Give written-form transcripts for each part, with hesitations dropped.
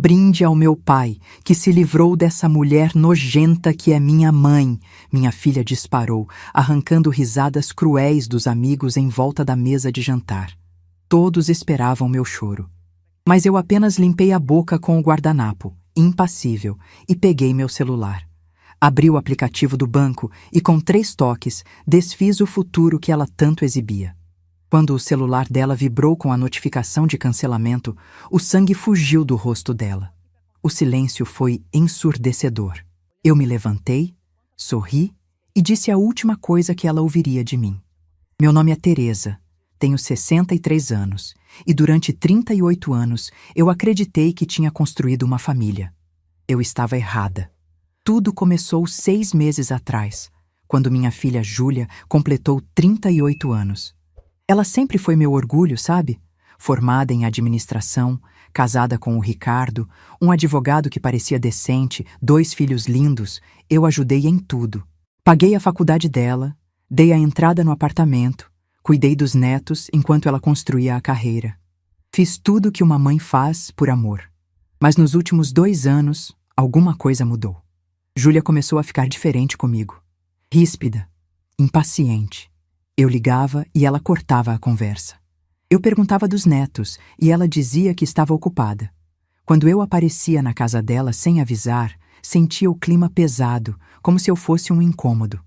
brinde ao meu pai, que se livrou dessa mulher nojenta que é minha mãe, minha filha disparou, arrancando risadas cruéis dos amigos em volta da mesa de jantar. Todos esperavam meu choro. Mas eu apenas limpei a boca com o guardanapo, impassível, e peguei meu celular. Abri o aplicativo do banco e, com 3 toques, desfiz o futuro que ela tanto exibia. Quando o celular dela vibrou com a notificação de cancelamento, o sangue fugiu do rosto dela. O silêncio foi ensurdecedor. Eu me levantei, sorri e disse a última coisa que ela ouviria de mim. Meu nome é Teresa, tenho 63 anos e durante 38 anos eu acreditei que tinha construído uma família. Eu estava errada. Tudo começou 6 meses atrás, quando minha filha Júlia completou 38 anos. Ela sempre foi meu orgulho, sabe? Formada em administração, casada com o Ricardo, um advogado que parecia decente, 2 filhos lindos, eu ajudei em tudo. Paguei a faculdade dela, dei a entrada no apartamento, cuidei dos netos enquanto ela construía a carreira. Fiz tudo que uma mãe faz por amor. Mas nos últimos 2 anos, alguma coisa mudou. Júlia começou a ficar diferente comigo. Ríspida, impaciente. Eu ligava e ela cortava a conversa. Eu perguntava dos netos e ela dizia que estava ocupada. Quando eu aparecia na casa dela sem avisar, sentia o clima pesado, como se eu fosse um incômodo.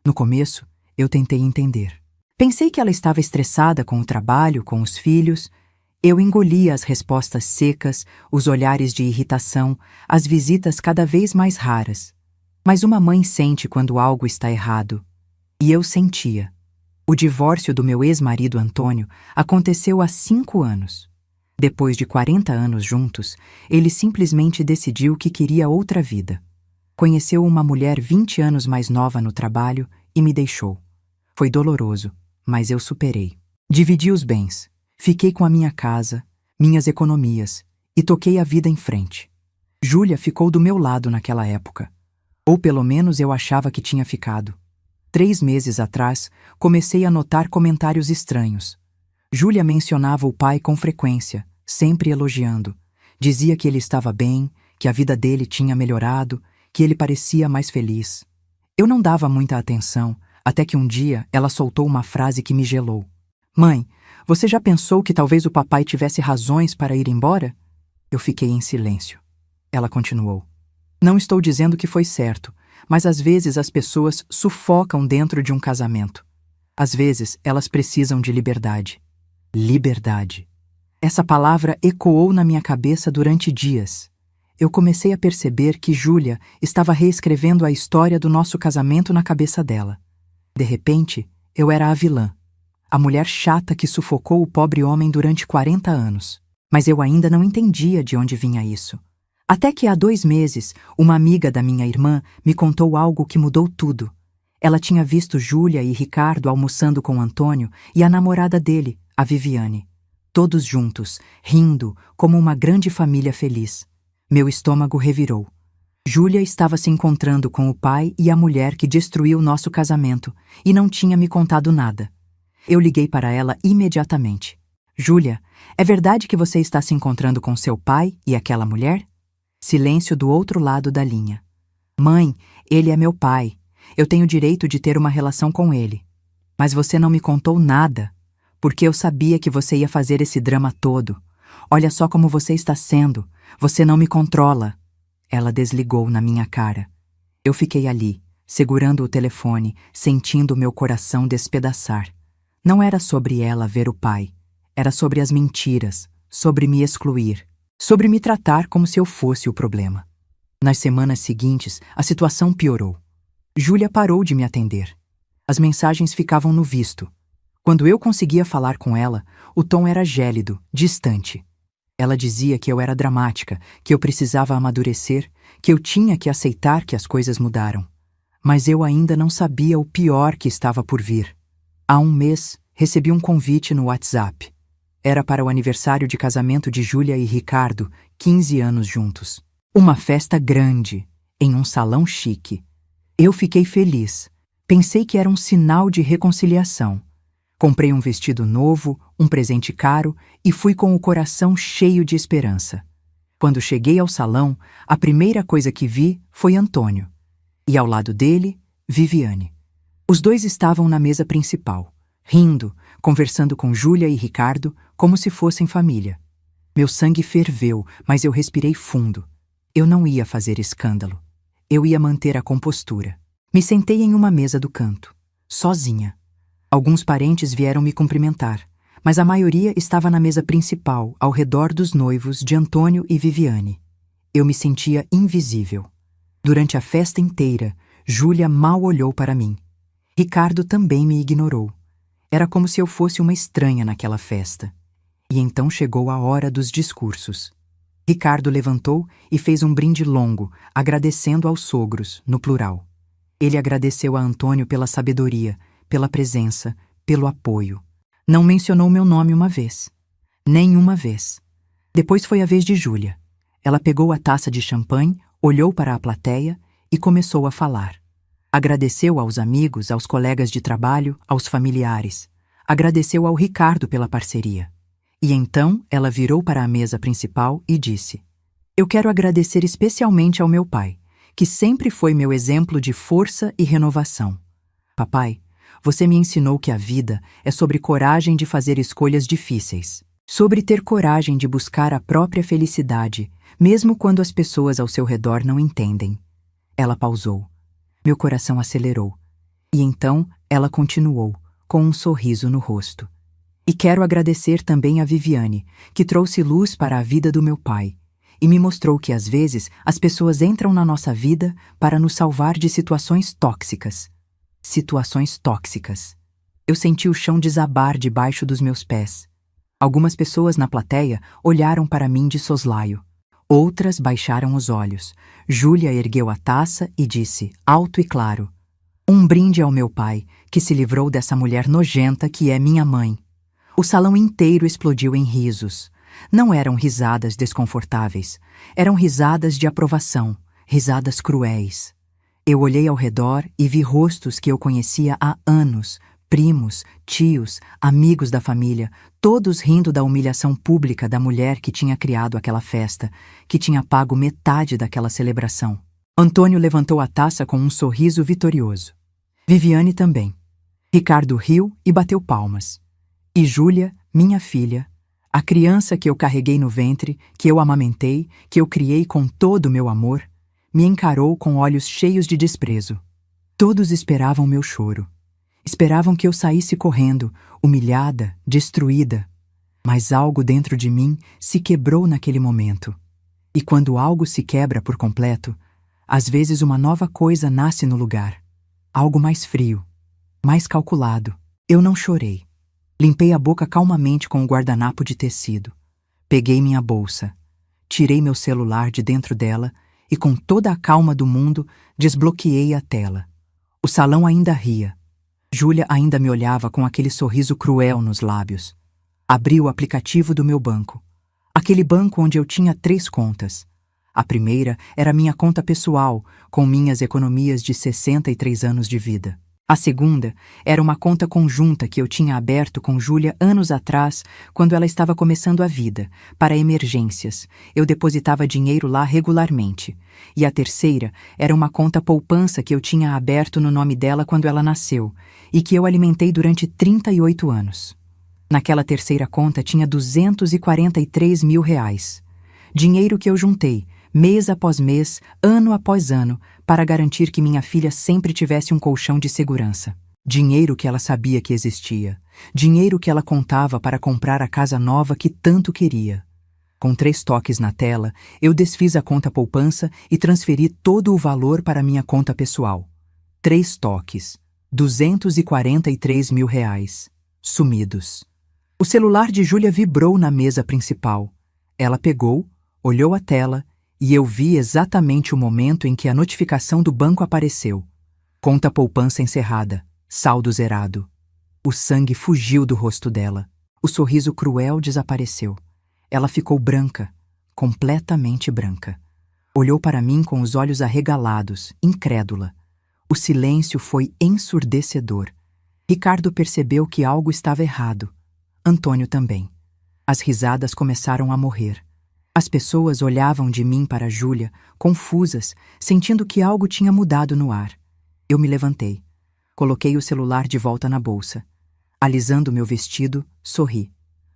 No começo, eu tentei entender. Pensei que ela estava estressada com o trabalho, com os filhos. Eu engolia as respostas secas, os olhares de irritação, as visitas cada vez mais raras. Mas uma mãe sente quando algo está errado. E eu sentia. O divórcio do meu ex-marido Antônio aconteceu há 5 anos. Depois de 40 anos juntos, ele simplesmente decidiu que queria outra vida. Conheceu uma mulher 20 anos mais nova no trabalho e me deixou. Foi doloroso, mas eu superei. Dividi os bens, fiquei com a minha casa, minhas economias e toquei a vida em frente. Júlia ficou do meu lado naquela época. Ou pelo menos eu achava que tinha ficado. 3 meses atrás, comecei a notar comentários estranhos. Júlia mencionava o pai com frequência, sempre elogiando. Dizia que ele estava bem, que a vida dele tinha melhorado, que ele parecia mais feliz. Eu não dava muita atenção, até que um dia ela soltou uma frase que me gelou. Mãe, você já pensou que talvez o papai tivesse razões para ir embora? Eu fiquei em silêncio. Ela continuou. Não estou dizendo que foi certo, mas às vezes as pessoas sufocam dentro de um casamento. Às vezes elas precisam de liberdade. Liberdade. Essa palavra ecoou na minha cabeça durante dias. Eu comecei a perceber que Júlia estava reescrevendo a história do nosso casamento na cabeça dela. De repente, eu era a vilã. A mulher chata que sufocou o pobre homem durante 40 anos. Mas eu ainda não entendia de onde vinha isso. Até que há 2 meses, uma amiga da minha irmã me contou algo que mudou tudo. Ela tinha visto Júlia e Ricardo almoçando com Antônio e a namorada dele, a Viviane. Todos juntos, rindo, como uma grande família feliz. Meu estômago revirou. Júlia estava se encontrando com o pai e a mulher que destruiu nosso casamento e não tinha me contado nada. Eu liguei para ela imediatamente. Júlia, é verdade que você está se encontrando com seu pai e aquela mulher? Silêncio do outro lado da linha. Mãe, ele é meu pai. Eu tenho direito de ter uma relação com ele. Mas você não me contou nada, porque eu sabia que você ia fazer esse drama todo. Olha só como você está sendo. Você não me controla. Ela desligou na minha cara. Eu fiquei ali, segurando o telefone, sentindo meu coração despedaçar. Não era sobre ela ver o pai. Era sobre as mentiras, sobre me excluir. Sobre me tratar como se eu fosse o problema. Nas semanas seguintes, a situação piorou. Júlia parou de me atender. As mensagens ficavam no visto. Quando eu conseguia falar com ela, o tom era gélido, distante. Ela dizia que eu era dramática, que eu precisava amadurecer, que eu tinha que aceitar que as coisas mudaram. Mas eu ainda não sabia o pior que estava por vir. Há 1 mês, recebi um convite no WhatsApp. Era para o aniversário de casamento de Júlia e Ricardo, 15 anos juntos. Uma festa grande, em um salão chique. Eu fiquei feliz. Pensei que era um sinal de reconciliação. Comprei um vestido novo, um presente caro e fui com o coração cheio de esperança. Quando cheguei ao salão, a primeira coisa que vi foi Antônio. E ao lado dele, Viviane. Os dois estavam na mesa principal, rindo, conversando com Júlia e Ricardo como se fossem família. Meu sangue ferveu, mas eu respirei fundo. Eu não ia fazer escândalo. Eu ia manter a compostura. Me sentei em uma mesa do canto, sozinha. Alguns parentes vieram me cumprimentar, mas a maioria estava na mesa principal, ao redor dos noivos de Antônio e Viviane. Eu me sentia invisível. Durante a festa inteira, Júlia mal olhou para mim. Ricardo também me ignorou. Era como se eu fosse uma estranha naquela festa. E então chegou a hora dos discursos. Ricardo levantou e fez um brinde longo, agradecendo aos sogros, no plural. Ele agradeceu a Antônio pela sabedoria, pela presença, pelo apoio. Não mencionou meu nome uma vez. Nenhuma vez. Depois foi a vez de Júlia. Ela pegou a taça de champanhe, olhou para a plateia e começou a falar. Agradeceu aos amigos, aos colegas de trabalho, aos familiares. Agradeceu ao Ricardo pela parceria. E então ela virou para a mesa principal e disse: Eu quero agradecer especialmente ao meu pai, que sempre foi meu exemplo de força e renovação. Papai, você me ensinou que a vida é sobre coragem de fazer escolhas difíceis, sobre ter coragem de buscar a própria felicidade, mesmo quando as pessoas ao seu redor não entendem. Ela pausou. Meu coração acelerou. E então ela continuou, com um sorriso no rosto. E quero agradecer também a Viviane, que trouxe luz para a vida do meu pai, e me mostrou que às vezes as pessoas entram na nossa vida para nos salvar de situações tóxicas. Situações tóxicas. Eu senti o chão desabar debaixo dos meus pés. Algumas pessoas na plateia olharam para mim de soslaio. Outras baixaram os olhos. Júlia ergueu a taça e disse, alto e claro: Um brinde ao meu pai, que se livrou dessa mulher nojenta que é minha mãe. O salão inteiro explodiu em risos. Não eram risadas desconfortáveis. Eram risadas de aprovação, risadas cruéis. Eu olhei ao redor e vi rostos que eu conhecia há anos, primos, tios, amigos da família, todos rindo da humilhação pública da mulher que tinha criado aquela festa, que tinha pago metade daquela celebração. Antônio levantou a taça com um sorriso vitorioso. Viviane também. Ricardo riu e bateu palmas. E Júlia, minha filha, a criança que eu carreguei no ventre, que eu amamentei, que eu criei com todo o meu amor, me encarou com olhos cheios de desprezo. Todos esperavam meu choro. Esperavam que eu saísse correndo, humilhada, destruída. Mas algo dentro de mim se quebrou naquele momento. E quando algo se quebra por completo, às vezes uma nova coisa nasce no lugar. Algo mais frio, mais calculado. Eu não chorei. Limpei a boca calmamente com o guardanapo de tecido. Peguei minha bolsa. Tirei meu celular de dentro dela e com toda a calma do mundo desbloqueei a tela. O salão ainda ria. Júlia ainda me olhava com aquele sorriso cruel nos lábios. Abri o aplicativo do meu banco. Aquele banco onde eu tinha 3 contas. A primeira era minha conta pessoal, com minhas economias de 63 anos de vida. A segunda era uma conta conjunta que eu tinha aberto com Júlia anos atrás, quando ela estava começando a vida, para emergências. Eu depositava dinheiro lá regularmente. E a terceira era uma conta poupança que eu tinha aberto no nome dela quando ela nasceu, e que eu alimentei durante 38 anos. Naquela terceira conta tinha R$ 243 mil. Dinheiro que eu juntei, mês após mês, ano após ano, para garantir que minha filha sempre tivesse um colchão de segurança. Dinheiro que ela sabia que existia. Dinheiro que ela contava para comprar a casa nova que tanto queria. Com 3 toques na tela, eu desfiz a conta poupança e transferi todo o valor para minha conta pessoal. 3 toques. R$ 243 mil. Sumidos. O celular de Júlia vibrou na mesa principal. Ela pegou, olhou a tela e eu vi exatamente o momento em que a notificação do banco apareceu. Conta poupança encerrada. Saldo zerado. O sangue fugiu do rosto dela. O sorriso cruel desapareceu. Ela ficou branca, completamente branca. Olhou para mim com os olhos arregalados, incrédula. O silêncio foi ensurdecedor. Ricardo percebeu que algo estava errado. Antônio também. As risadas começaram a morrer. As pessoas olhavam de mim para Júlia, confusas, sentindo que algo tinha mudado no ar. Eu me levantei. Coloquei o celular de volta na bolsa. Alisando meu vestido, sorri.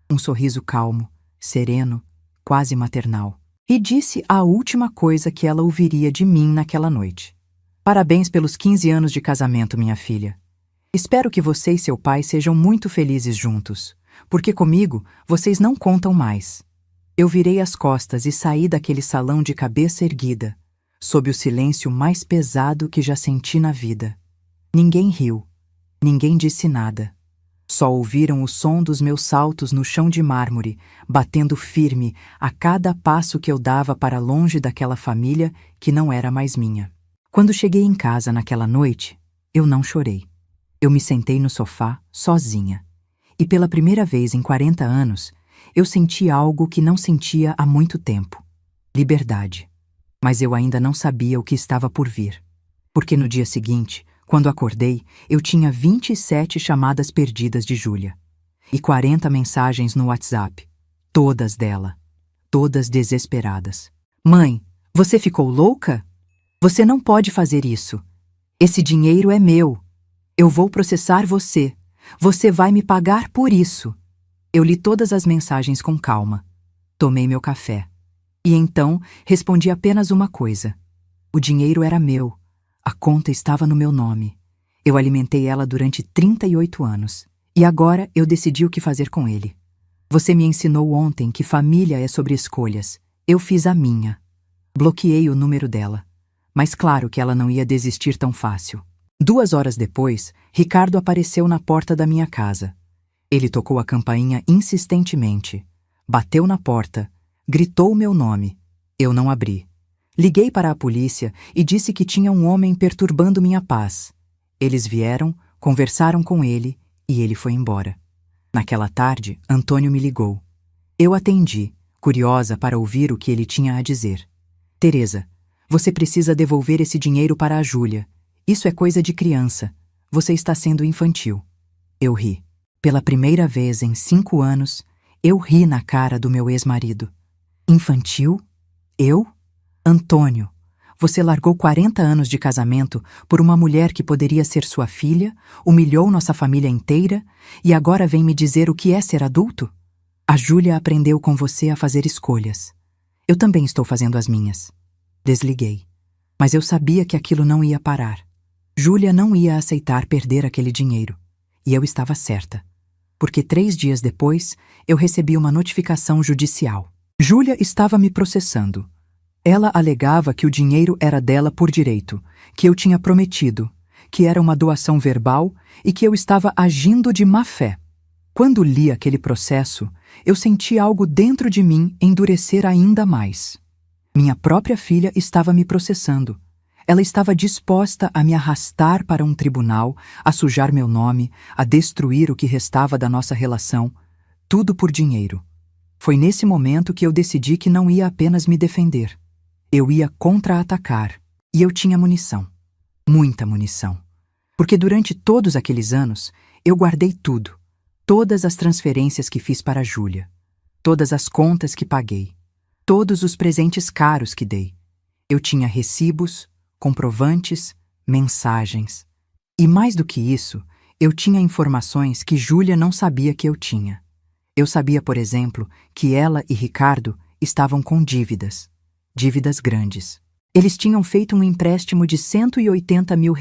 Um sorriso calmo, sereno, quase maternal. E disse a última coisa que ela ouviria de mim naquela noite. Parabéns pelos 15 anos de casamento, minha filha. Espero que você e seu pai sejam muito felizes juntos, porque comigo vocês não contam mais. Eu virei as costas e saí daquele salão de cabeça erguida, sob o silêncio mais pesado que já senti na vida. Ninguém riu, ninguém disse nada. Só ouviram o som dos meus saltos no chão de mármore, batendo firme a cada passo que eu dava para longe daquela família que não era mais minha. Quando cheguei em casa naquela noite, eu não chorei. Eu me sentei no sofá, sozinha. E pela primeira vez em 40 anos, eu senti algo que não sentia há muito tempo. Liberdade. Mas eu ainda não sabia o que estava por vir. Porque no dia seguinte, quando acordei, eu tinha 27 chamadas perdidas de Júlia. E 40 mensagens no WhatsApp. Todas dela. Todas desesperadas. Mãe, você ficou louca? Você não pode fazer isso. Esse dinheiro é meu. Eu vou processar você. Você vai me pagar por isso. Eu li todas as mensagens com calma. Tomei meu café. E então respondi apenas uma coisa. O dinheiro era meu. A conta estava no meu nome. Eu alimentei ela durante 38 anos. E agora eu decidi o que fazer com ele. Você me ensinou ontem que família é sobre escolhas. Eu fiz a minha. Bloqueei o número dela. Mas claro que ela não ia desistir tão fácil. 2 horas depois, Ricardo apareceu na porta da minha casa. Ele tocou a campainha insistentemente. Bateu na porta. Gritou meu nome. Eu não abri. Liguei para a polícia e disse que tinha um homem perturbando minha paz. Eles vieram, conversaram com ele e ele foi embora. Naquela tarde, Antônio me ligou. Eu atendi, curiosa para ouvir o que ele tinha a dizer. Teresa, você precisa devolver esse dinheiro para a Júlia. Isso é coisa de criança. Você está sendo infantil. Eu ri. Pela primeira vez em 5 anos, eu ri na cara do meu ex-marido. Infantil? Eu? Antônio, você largou 40 anos de casamento por uma mulher que poderia ser sua filha, humilhou nossa família inteira e agora vem me dizer o que é ser adulto? A Júlia aprendeu com você a fazer escolhas. Eu também estou fazendo as minhas. Desliguei. Mas eu sabia que aquilo não ia parar. Júlia não ia aceitar perder aquele dinheiro. E eu estava certa. Porque 3 dias depois, eu recebi uma notificação judicial. Júlia estava me processando. Ela alegava que o dinheiro era dela por direito, que eu tinha prometido, que era uma doação verbal e que eu estava agindo de má fé. Quando li aquele processo, eu senti algo dentro de mim endurecer ainda mais. Minha própria filha estava me processando. Ela estava disposta a me arrastar para um tribunal, a sujar meu nome, a destruir o que restava da nossa relação, tudo por dinheiro. Foi nesse momento que eu decidi que não ia apenas me defender. Eu ia contra-atacar. E eu tinha munição. Muita munição. Porque durante todos aqueles anos, eu guardei tudo. Todas as transferências que fiz para a Júlia. Todas as contas que paguei. Todos os presentes caros que dei. Eu tinha recibos, comprovantes, mensagens. E mais do que isso, eu tinha informações que Júlia não sabia que eu tinha. Eu sabia, por exemplo, que ela e Ricardo estavam com dívidas. Dívidas grandes. Eles tinham feito um empréstimo de R$180 mil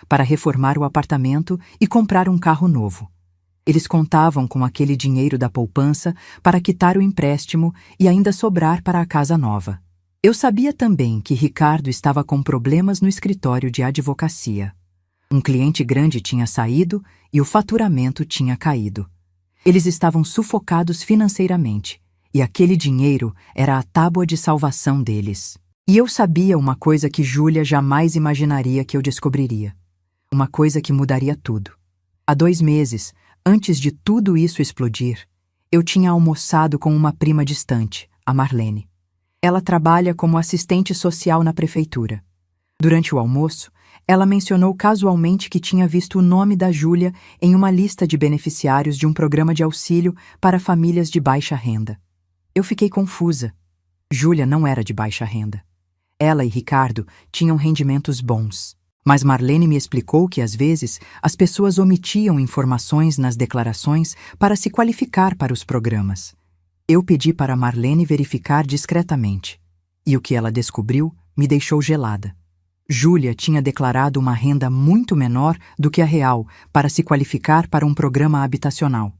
para reformar o apartamento e comprar um carro novo. Eles contavam com aquele dinheiro da poupança para quitar o empréstimo e ainda sobrar para a casa nova. Eu sabia também que Ricardo estava com problemas no escritório de advocacia. Um cliente grande tinha saído e o faturamento tinha caído. Eles estavam sufocados financeiramente. E aquele dinheiro era a tábua de salvação deles. E eu sabia uma coisa que Júlia jamais imaginaria que eu descobriria. Uma coisa que mudaria tudo. Há 2 meses, antes de tudo isso explodir, eu tinha almoçado com uma prima distante, a Marlene. Ela trabalha como assistente social na prefeitura. Durante o almoço, ela mencionou casualmente que tinha visto o nome da Júlia em uma lista de beneficiários de um programa de auxílio para famílias de baixa renda. Eu fiquei confusa. Júlia não era de baixa renda. Ela e Ricardo tinham rendimentos bons. Mas Marlene me explicou que, às vezes, as pessoas omitiam informações nas declarações para se qualificar para os programas. Eu pedi para Marlene verificar discretamente. E o que ela descobriu me deixou gelada. Júlia tinha declarado uma renda muito menor do que a real para se qualificar para um programa habitacional.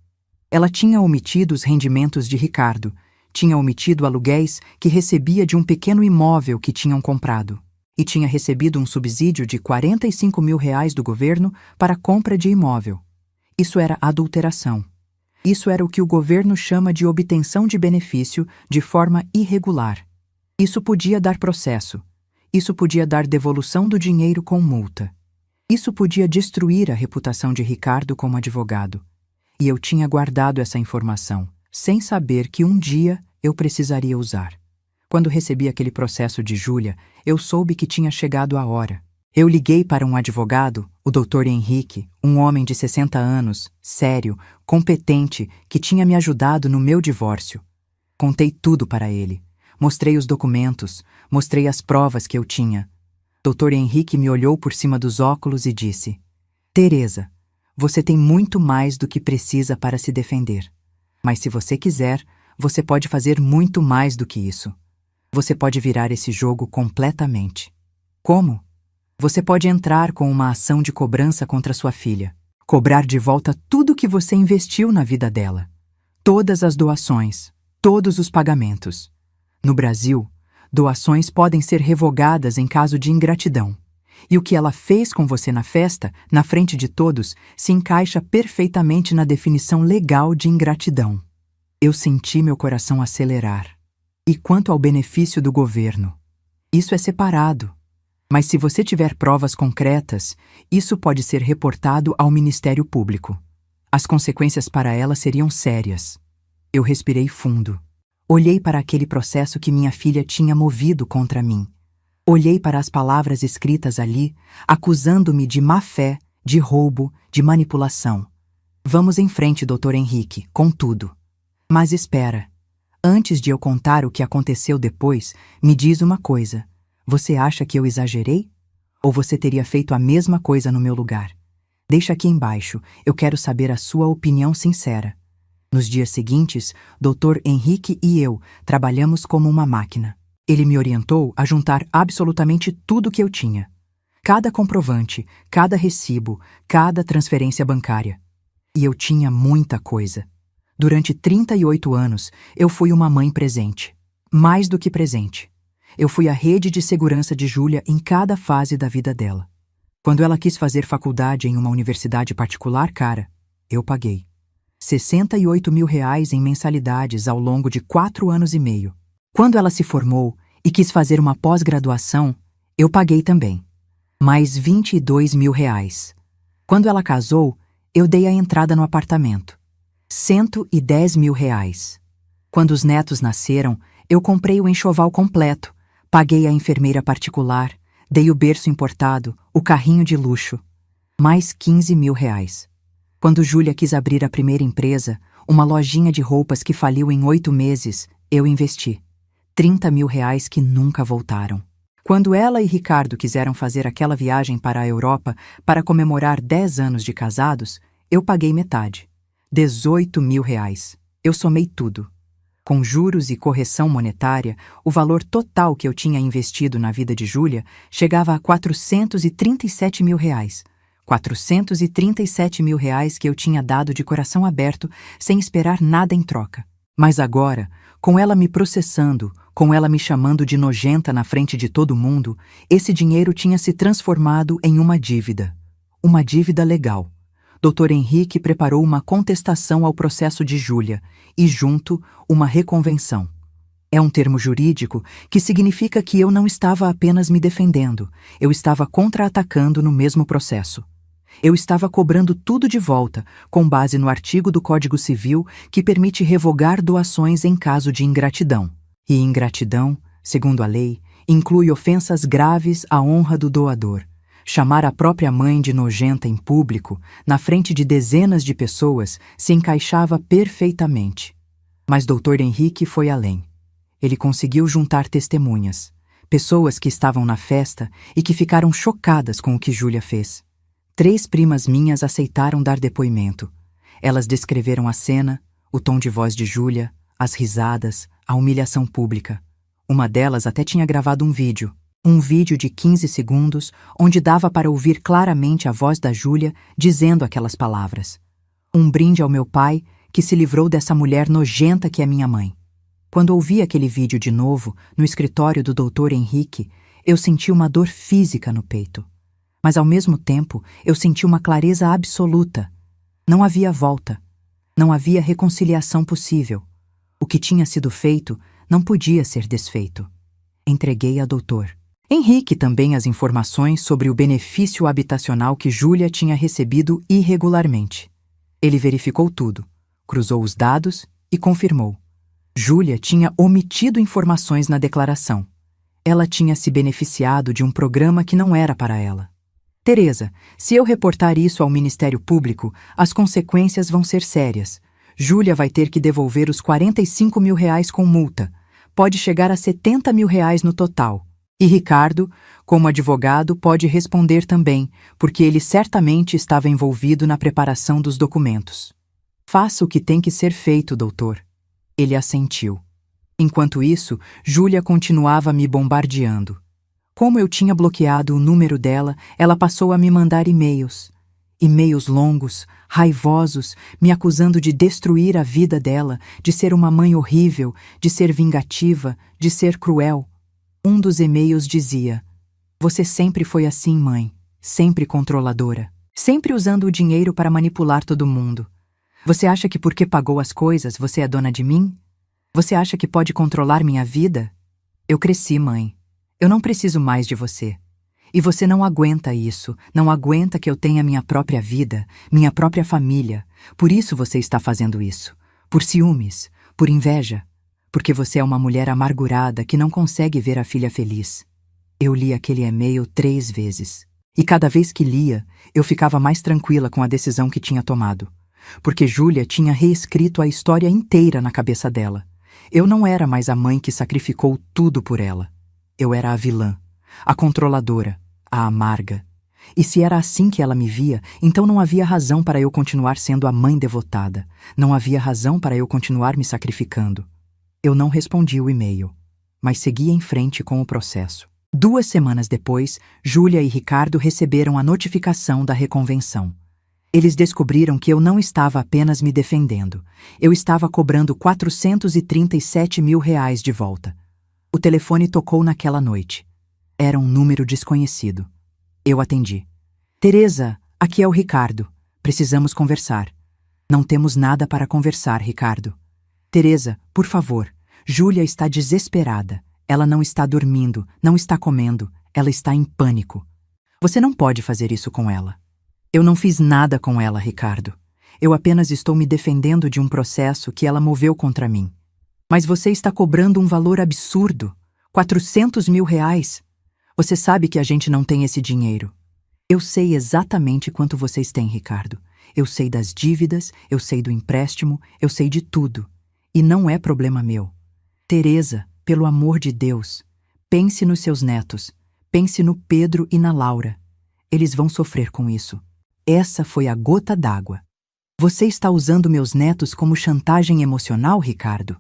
Ela tinha omitido os rendimentos de Ricardo, tinha omitido aluguéis que recebia de um pequeno imóvel que tinham comprado, e tinha recebido um subsídio de R$ 45 mil do governo para a compra de imóvel. Isso era adulteração. Isso era o que o governo chama de obtenção de benefício de forma irregular. Isso podia dar processo. Isso podia dar devolução do dinheiro com multa. Isso podia destruir a reputação de Ricardo como advogado. E eu tinha guardado essa informação, sem saber que um dia eu precisaria usar. Quando recebi aquele processo de Júlia, eu soube que tinha chegado a hora. Eu liguei para um advogado, o Dr. Henrique, um homem de 60 anos, sério, competente, que tinha me ajudado no meu divórcio. Contei tudo para ele. Mostrei os documentos, mostrei as provas que eu tinha. Dr. Henrique me olhou por cima dos óculos e disse: Teresa, você tem muito mais do que precisa para se defender. Mas se você quiser, você pode fazer muito mais do que isso. Você pode virar esse jogo completamente. Como? Você pode entrar com uma ação de cobrança contra sua filha. Cobrar de volta tudo que você investiu na vida dela. Todas as doações, todos os pagamentos. No Brasil, doações podem ser revogadas em caso de ingratidão. E o que ela fez com você na festa, na frente de todos, se encaixa perfeitamente na definição legal de ingratidão. Eu senti meu coração acelerar. E quanto ao benefício do governo? Isso é separado. Mas se você tiver provas concretas, isso pode ser reportado ao Ministério Público. As consequências para ela seriam sérias. Eu respirei fundo. Olhei para aquele processo que minha filha tinha movido contra mim. Olhei para as palavras escritas ali, acusando-me de má-fé, de roubo, de manipulação. Vamos em frente, Dr. Henrique, com tudo. Mas espera. Antes de eu contar o que aconteceu depois, me diz uma coisa. Você acha que eu exagerei? Ou você teria feito a mesma coisa no meu lugar? Deixa aqui embaixo, eu quero saber a sua opinião sincera. Nos dias seguintes, Dr. Henrique e eu trabalhamos como uma máquina. Ele me orientou a juntar absolutamente tudo que eu tinha. Cada comprovante, cada recibo, cada transferência bancária. E eu tinha muita coisa. Durante 38 anos, eu fui uma mãe presente. Mais do que presente. Eu fui a rede de segurança de Júlia em cada fase da vida dela. Quando ela quis fazer faculdade em uma universidade particular cara, eu paguei. R$ 68 mil em mensalidades ao longo de 4 anos e meio. Quando ela se formou e quis fazer uma pós-graduação, eu paguei também. Mais R$ 22 mil. Quando ela casou, eu dei a entrada no apartamento. R$ 110 mil. Quando os netos nasceram, eu comprei o enxoval completo, paguei a enfermeira particular, dei o berço importado, o carrinho de luxo. Mais R$ 15 mil. Quando Júlia quis abrir a primeira empresa, uma lojinha de roupas que faliu em 8 meses, eu investi. R$ 30 mil que nunca voltaram. Quando ela e Ricardo quiseram fazer aquela viagem para a Europa para comemorar 10 anos de casados, eu paguei metade. R$ 18 mil. Eu somei tudo. Com juros e correção monetária, o valor total que eu tinha investido na vida de Júlia chegava a R$ 437 mil. R$ 437 mil que eu tinha dado de coração aberto, sem esperar nada em troca. Mas agora, com ela me processando, com ela me chamando de nojenta na frente de todo mundo, esse dinheiro tinha se transformado em uma dívida. Uma dívida legal. Dr. Henrique preparou uma contestação ao processo de Júlia e, junto, uma reconvenção. É um termo jurídico que significa que eu não estava apenas me defendendo, eu estava contra-atacando no mesmo processo. Eu estava cobrando tudo de volta, com base no artigo do Código Civil que permite revogar doações em caso de ingratidão. E ingratidão, segundo a lei, inclui ofensas graves à honra do doador. Chamar a própria mãe de nojenta em público, na frente de dezenas de pessoas, se encaixava perfeitamente. Mas Dr. Henrique foi além. Ele conseguiu juntar testemunhas, pessoas que estavam na festa e que ficaram chocadas com o que Júlia fez. 3 primas minhas aceitaram dar depoimento. Elas descreveram a cena, o tom de voz de Júlia, as risadas, a humilhação pública. Uma delas até tinha gravado um vídeo de 15 segundos, onde dava para ouvir claramente a voz da Júlia dizendo aquelas palavras. Um brinde ao meu pai, que se livrou dessa mulher nojenta que é minha mãe. Quando ouvi aquele vídeo de novo, no escritório do Dr. Henrique, eu senti uma dor física no peito. Mas ao mesmo tempo, eu senti uma clareza absoluta. Não havia volta. Não havia reconciliação possível. O que tinha sido feito não podia ser desfeito. Entreguei a Dr. Henrique também as informações sobre o benefício habitacional que Júlia tinha recebido irregularmente. Ele verificou tudo, cruzou os dados e confirmou. Júlia tinha omitido informações na declaração. Ela tinha se beneficiado de um programa que não era para ela. Teresa, se eu reportar isso ao Ministério Público, as consequências vão ser sérias. Júlia vai ter que devolver os R$45 mil com multa. Pode chegar a R$70 mil no total. E Ricardo, como advogado, pode responder também, porque ele certamente estava envolvido na preparação dos documentos. Faça o que tem que ser feito, doutor. Ele assentiu. Enquanto isso, Júlia continuava me bombardeando. Como eu tinha bloqueado o número dela, ela passou a me mandar e-mails. E-mails longos, raivosos, me acusando de destruir a vida dela, de ser uma mãe horrível, de ser vingativa, de ser cruel. Um dos e-mails dizia: "Você sempre foi assim, mãe, sempre controladora, sempre usando o dinheiro para manipular todo mundo. Você acha que porque pagou as coisas você é dona de mim? Você acha que pode controlar minha vida? Eu cresci, mãe. Eu não preciso mais de você. E você não aguenta isso, não aguenta que eu tenha minha própria vida, minha própria família. Por isso você está fazendo isso. Por ciúmes, por inveja. Porque você é uma mulher amargurada que não consegue ver a filha feliz." Eu li aquele e-mail 3 vezes. E cada vez que lia, eu ficava mais tranquila com a decisão que tinha tomado. Porque Júlia tinha reescrito a história inteira na cabeça dela. Eu não era mais a mãe que sacrificou tudo por ela. Eu era a vilã, a controladora, a amarga. E se era assim que ela me via, então não havia razão para eu continuar sendo a mãe devotada. Não havia razão para eu continuar me sacrificando. Eu não respondi o e-mail, mas segui em frente com o processo. 2 semanas depois, Júlia e Ricardo receberam a notificação da reconvenção. Eles descobriram que eu não estava apenas me defendendo. Eu estava cobrando R$437 mil de volta. O telefone tocou naquela noite. Era um número desconhecido. Eu atendi. "Teresa, aqui é o Ricardo. Precisamos conversar." "Não temos nada para conversar, Ricardo." "Teresa, por favor. Júlia está desesperada. Ela não está dormindo, não está comendo. Ela está em pânico. Você não pode fazer isso com ela." "Eu não fiz nada com ela, Ricardo. Eu apenas estou me defendendo de um processo que ela moveu contra mim." "Mas você está cobrando um valor absurdo. R$400 mil. Você sabe que a gente não tem esse dinheiro." "Eu sei exatamente quanto vocês têm, Ricardo. Eu sei das dívidas, eu sei do empréstimo, eu sei de tudo. E não é problema meu. Teresa, pelo amor de Deus, pense nos seus netos. Pense no Pedro e na Laura. Eles vão sofrer com isso. Essa foi a gota d'água. Você está usando meus netos como chantagem emocional, Ricardo?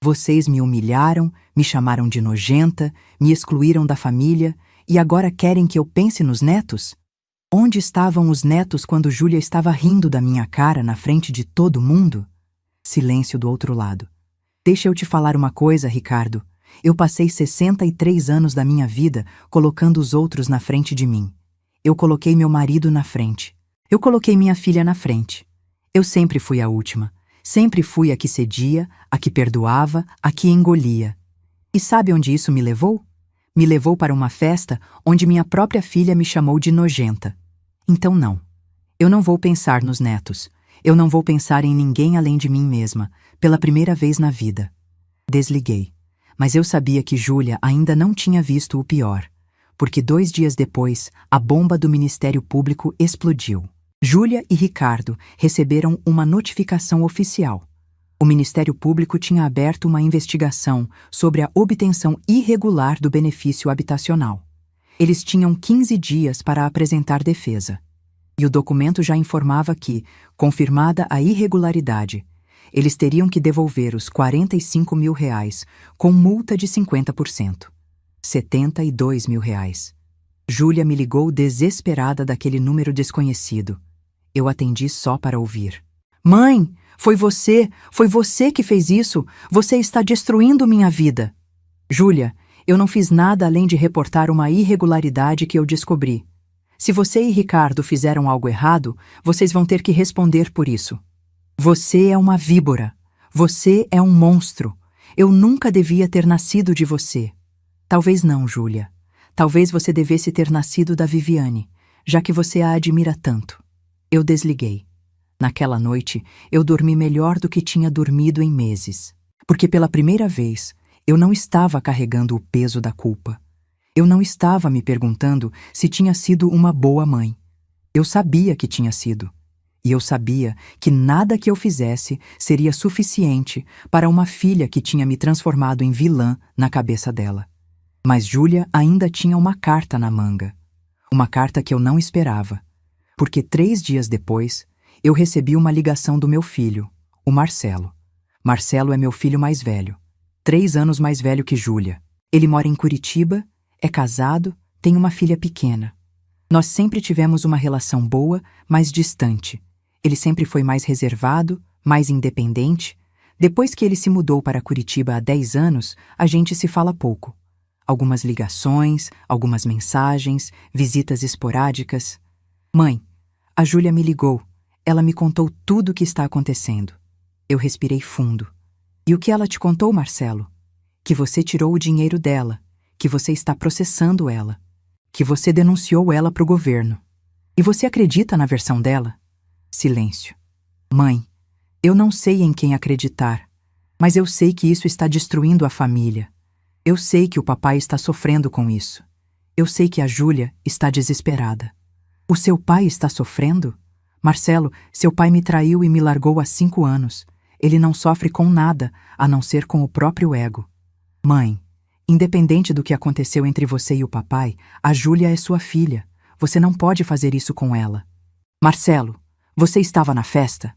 Vocês me humilharam, me chamaram de nojenta, me excluíram da família e agora querem que eu pense nos netos? Onde estavam os netos quando Júlia estava rindo da minha cara na frente de todo mundo?" Silêncio do outro lado. "Deixa eu te falar uma coisa, Ricardo. Eu passei 63 anos da minha vida colocando os outros na frente de mim. Eu coloquei meu marido na frente. Eu coloquei minha filha na frente. Eu sempre fui a última. Sempre fui a que cedia, a que perdoava, a que engolia. E sabe onde isso me levou? Me levou para uma festa onde minha própria filha me chamou de nojenta. Então não. Eu não vou pensar nos netos. Eu não vou pensar em ninguém além de mim mesma, pela primeira vez na vida." Desliguei. Mas eu sabia que Júlia ainda não tinha visto o pior, porque 2 dias depois, a bomba do Ministério Público explodiu. Júlia e Ricardo receberam uma notificação oficial. O Ministério Público tinha aberto uma investigação sobre a obtenção irregular do benefício habitacional. Eles tinham 15 dias para apresentar defesa. E o documento já informava que, confirmada a irregularidade, eles teriam que devolver os R$ 45 mil com multa de 50%. R$ 72 mil. Júlia me ligou desesperada daquele número desconhecido. Eu atendi só para ouvir. Mãe, foi você que fez isso. Você está destruindo minha vida. Júlia, eu não fiz nada além de reportar uma irregularidade que eu descobri. Se você e Ricardo fizeram algo errado, vocês vão ter que responder por isso. Você é uma víbora. Você é um monstro. Eu nunca devia ter nascido de você. Talvez não, Júlia. Talvez você devesse ter nascido da Viviane, já que você a admira tanto. Eu desliguei. Naquela noite, eu dormi melhor do que tinha dormido em meses. Porque pela primeira vez, eu não estava carregando o peso da culpa. Eu não estava me perguntando se tinha sido uma boa mãe. Eu sabia que tinha sido. E eu sabia que nada que eu fizesse seria suficiente para uma filha que tinha me transformado em vilã na cabeça dela. Mas Júlia ainda tinha uma carta na manga. Uma carta que eu não esperava. Porque 3 dias depois, eu recebi uma ligação do meu filho, o Marcelo. Marcelo é meu filho mais velho. 3 anos mais velho que Júlia. Ele mora em Curitiba, é casado, tem uma filha pequena. Nós sempre tivemos uma relação boa, mas distante. Ele sempre foi mais reservado, mais independente. Depois que ele se mudou para Curitiba há 10 anos, a gente se fala pouco. Algumas ligações, algumas mensagens, visitas esporádicas. Mãe, a Júlia me ligou. Ela me contou tudo o que está acontecendo. Eu respirei fundo. E o que ela te contou, Marcelo? Que você tirou o dinheiro dela, que você está processando ela, que você denunciou ela para o governo. E você acredita na versão dela? Silêncio. Mãe, eu não sei em quem acreditar, mas eu sei que isso está destruindo a família. Eu sei que o papai está sofrendo com isso. Eu sei que a Júlia está desesperada. O seu pai está sofrendo? Marcelo, seu pai me traiu e me largou há 5 anos. Ele não sofre com nada, a não ser com o próprio ego. Mãe, independente do que aconteceu entre você e o papai, a Júlia é sua filha. Você não pode fazer isso com ela. Marcelo, você estava na festa?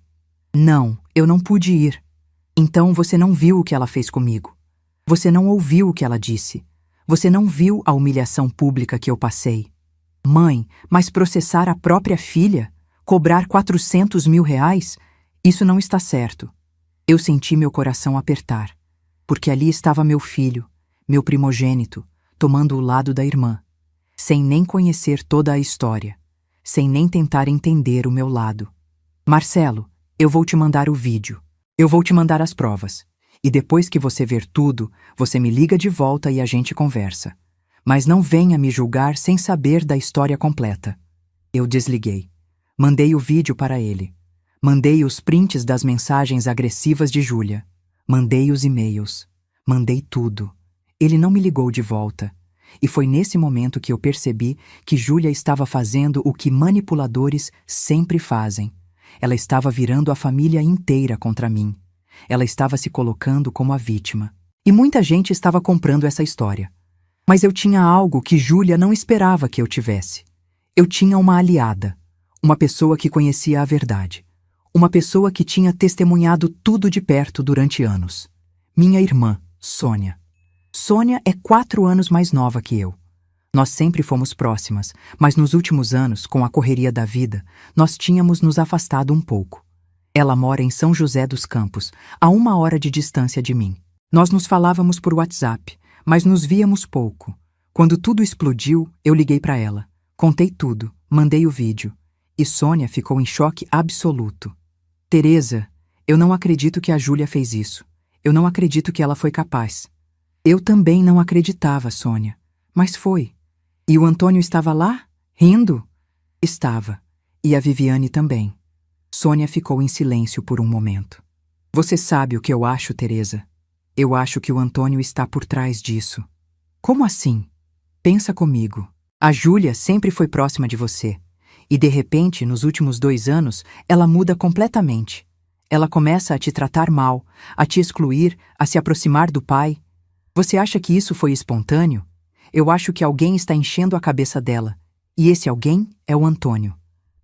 Não, eu não pude ir. Então você não viu o que ela fez comigo. Você não ouviu o que ela disse. Você não viu a humilhação pública que eu passei. Mãe, mas processar a própria filha? Cobrar R$ 400 mil? Isso não está certo. Eu senti meu coração apertar, porque ali estava meu filho, meu primogênito, tomando o lado da irmã, sem nem conhecer toda a história, sem nem tentar entender o meu lado. Marcelo, eu vou te mandar o vídeo. Eu vou te mandar as provas. E depois que você ver tudo, você me liga de volta e a gente conversa. Mas não venha me julgar sem saber da história completa. Eu desliguei. Mandei o vídeo para ele. Mandei os prints das mensagens agressivas de Júlia. Mandei os e-mails. Mandei tudo. Ele não me ligou de volta. E foi nesse momento que eu percebi que Júlia estava fazendo o que manipuladores sempre fazem. Ela estava virando a família inteira contra mim. Ela estava se colocando como a vítima. E muita gente estava comprando essa história. Mas eu tinha algo que Júlia não esperava que eu tivesse. Eu tinha uma aliada. Uma pessoa que conhecia a verdade. Uma pessoa que tinha testemunhado tudo de perto durante anos. Minha irmã, Sônia. Sônia é 4 anos mais nova que eu. Nós sempre fomos próximas, mas nos últimos anos, com a correria da vida, nós tínhamos nos afastado um pouco. Ela mora em São José dos Campos, a 1 hora de distância de mim. Nós nos falávamos por WhatsApp, mas nos víamos pouco. Quando tudo explodiu, eu liguei para ela. Contei tudo, mandei o vídeo. E Sônia ficou em choque absoluto. Teresa, eu não acredito que a Júlia fez isso. Eu não acredito que ela foi capaz. Eu também não acreditava, Sônia. Mas foi. E o Antônio estava lá, rindo? Estava. E a Viviane também. Sônia ficou em silêncio por um momento. Você sabe o que eu acho, Teresa? Eu acho que o Antônio está por trás disso. Como assim? Pensa comigo. A Júlia sempre foi próxima de você. E de repente, nos últimos 2 anos, ela muda completamente. Ela começa a te tratar mal, a te excluir, a se aproximar do pai. Você acha que isso foi espontâneo? Eu acho que alguém está enchendo a cabeça dela. E esse alguém é o Antônio.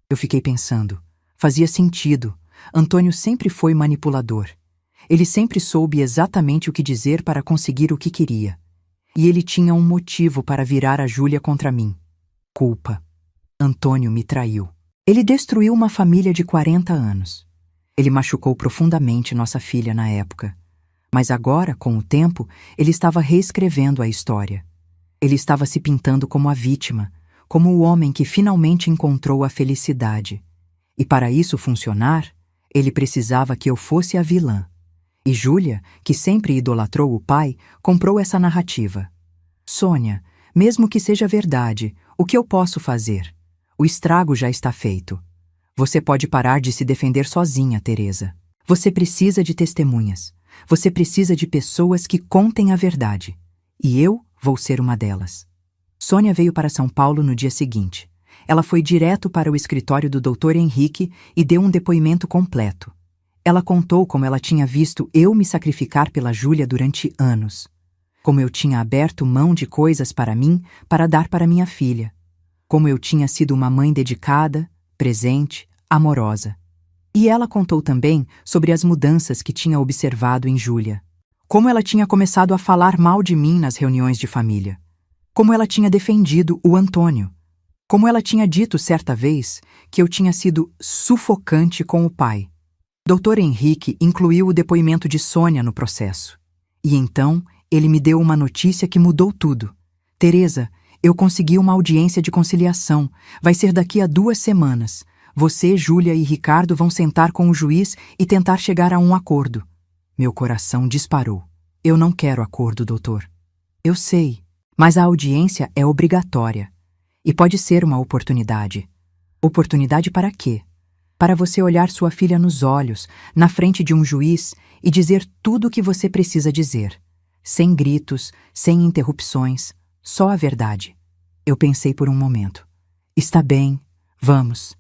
Eu fiquei pensando. Fazia sentido. Antônio sempre foi manipulador. Ele sempre soube exatamente o que dizer para conseguir o que queria. E ele tinha um motivo para virar a Júlia contra mim. Culpa. Antônio me traiu. Ele destruiu uma família de 40 anos. Ele machucou profundamente nossa filha na época. Mas agora, com o tempo, ele estava reescrevendo a história. Ele estava se pintando como a vítima, como o homem que finalmente encontrou a felicidade. E para isso funcionar, ele precisava que eu fosse a vilã. E Júlia, que sempre idolatrou o pai, comprou essa narrativa. Sônia, mesmo que seja verdade, o que eu posso fazer? O estrago já está feito. Você pode parar de se defender sozinha, Teresa. Você precisa de testemunhas. Você precisa de pessoas que contem a verdade. E eu vou ser uma delas. Sônia veio para São Paulo no dia seguinte. Ela foi direto para o escritório do Dr. Henrique e deu um depoimento completo. Ela contou como ela tinha visto eu me sacrificar pela Júlia durante anos. Como eu tinha aberto mão de coisas para mim para dar para minha filha. Como eu tinha sido uma mãe dedicada, presente, amorosa. E ela contou também sobre as mudanças que tinha observado em Júlia. Como ela tinha começado a falar mal de mim nas reuniões de família. Como ela tinha defendido o Antônio. Como ela tinha dito certa vez que eu tinha sido sufocante com o pai. Dr. Henrique incluiu o depoimento de Sônia no processo. E então ele me deu uma notícia que mudou tudo. Teresa, eu consegui uma audiência de conciliação. Vai ser daqui a 2 semanas. Você, Júlia e Ricardo vão sentar com o juiz e tentar chegar a um acordo. Meu coração disparou. Eu não quero acordo, doutor. Eu sei, mas a audiência é obrigatória. E pode ser uma oportunidade. Oportunidade para quê? Para você olhar sua filha nos olhos, na frente de um juiz, e dizer tudo o que você precisa dizer. Sem gritos, sem interrupções, só a verdade. Eu pensei por um momento. Está bem, vamos.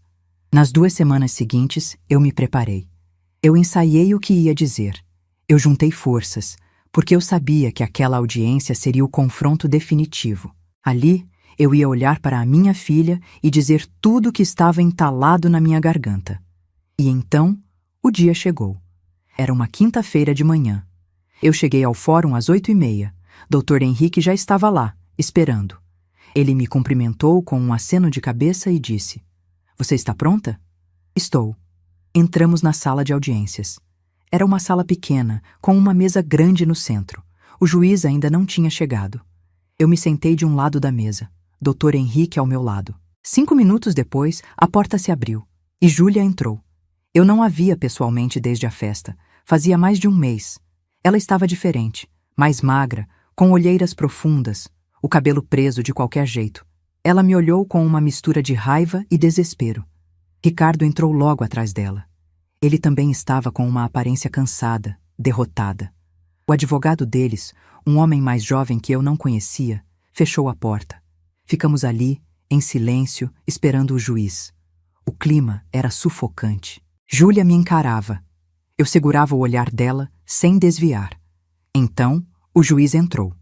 Nas 2 semanas seguintes, eu me preparei. Eu ensaiei o que ia dizer. Eu juntei forças, porque eu sabia que aquela audiência seria o confronto definitivo. Ali, eu ia olhar para a minha filha e dizer tudo o que estava entalado na minha garganta. E então, o dia chegou. Era uma quinta-feira de manhã. Eu cheguei ao fórum às 8h30. Dr. Henrique já estava lá, esperando. Ele me cumprimentou com um aceno de cabeça e disse: Você está pronta? Estou. Entramos na sala de audiências. Era uma sala pequena, com uma mesa grande no centro. O juiz ainda não tinha chegado. Eu me sentei de um lado da mesa. Dr. Henrique ao meu lado. 5 minutos depois, a porta se abriu. E Júlia entrou. Eu não a via pessoalmente desde a festa. Fazia mais de um mês. Ela estava diferente, mais magra, com olheiras profundas, o cabelo preso de qualquer jeito. Ela me olhou com uma mistura de raiva e desespero. Ricardo entrou logo atrás dela. Ele também estava com uma aparência cansada, derrotada. O advogado deles, um homem mais jovem que eu não conhecia, fechou a porta. Ficamos ali, em silêncio, esperando o juiz. O clima era sufocante. Júlia me encarava. Eu segurava o olhar dela, sem desviar. Então, o juiz entrou.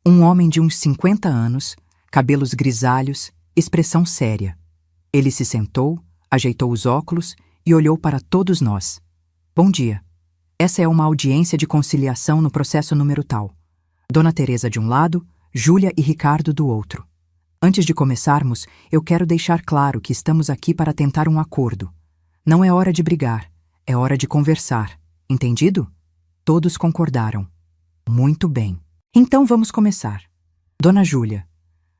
Um homem de uns 50 anos, cabelos grisalhos, expressão séria. Ele se sentou, ajeitou os óculos e olhou para todos nós. Bom dia. Essa é uma audiência de conciliação no processo número tal. Dona Teresa de um lado, Júlia e Ricardo do outro. Antes de começarmos, eu quero deixar claro que estamos aqui para tentar um acordo. Não é hora de brigar, é hora de conversar. Entendido? Todos concordaram. Muito bem. Então vamos começar. Dona Júlia,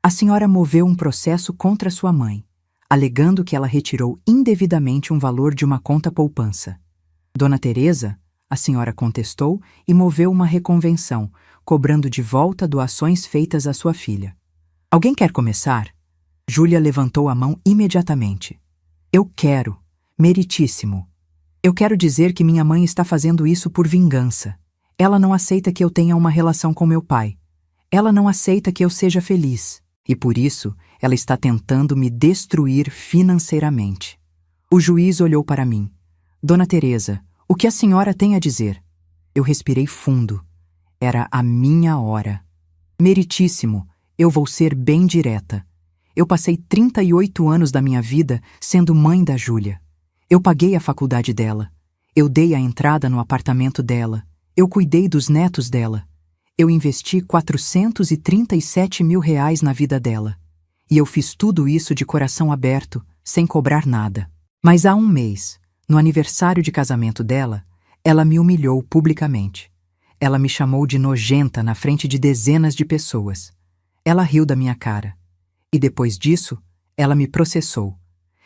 a senhora moveu um processo contra sua mãe, alegando que ela retirou indevidamente um valor de uma conta poupança. Dona Teresa, a senhora contestou e moveu uma reconvenção, cobrando de volta doações feitas à sua filha. Alguém quer começar? Júlia levantou a mão imediatamente. Eu quero. Meritíssimo. Eu quero dizer que minha mãe está fazendo isso por vingança. Ela não aceita que eu tenha uma relação com meu pai. Ela não aceita que eu seja feliz. E por isso, ela está tentando me destruir financeiramente. O juiz olhou para mim. Dona Teresa, O que a senhora tem a dizer? Eu respirei fundo. Era a minha hora. Meritíssimo, eu vou ser bem direta. Eu passei 38 anos da minha vida sendo mãe da Júlia. Eu paguei a faculdade dela. Eu dei a entrada no apartamento dela. Eu cuidei dos netos dela. Eu investi R$ 437 mil na vida dela. E eu fiz tudo isso de coração aberto, sem cobrar nada. Mas há um mês, no aniversário de casamento dela, ela me humilhou publicamente. Ela me chamou de nojenta na frente de dezenas de pessoas. Ela riu da minha cara. E depois disso, ela me processou.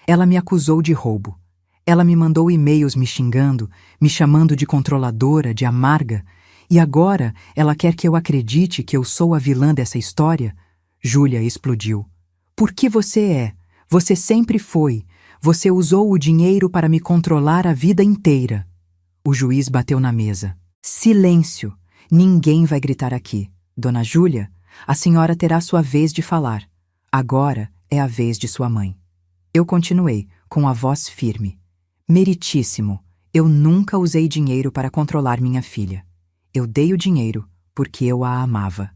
Ela me acusou de roubo. Ela me mandou e-mails me xingando, me chamando de controladora, de amarga. E agora ela quer que eu acredite que eu sou a vilã dessa história? Júlia explodiu. Por que você é? Você sempre foi. Você usou o dinheiro para me controlar a vida inteira. O juiz bateu na mesa. Silêncio! Ninguém vai gritar aqui. Dona Júlia, a senhora terá sua vez de falar. Agora é a vez de sua mãe. Eu continuei, com a voz firme. Meritíssimo, eu nunca usei dinheiro para controlar minha filha. Eu dei o dinheiro porque eu a amava.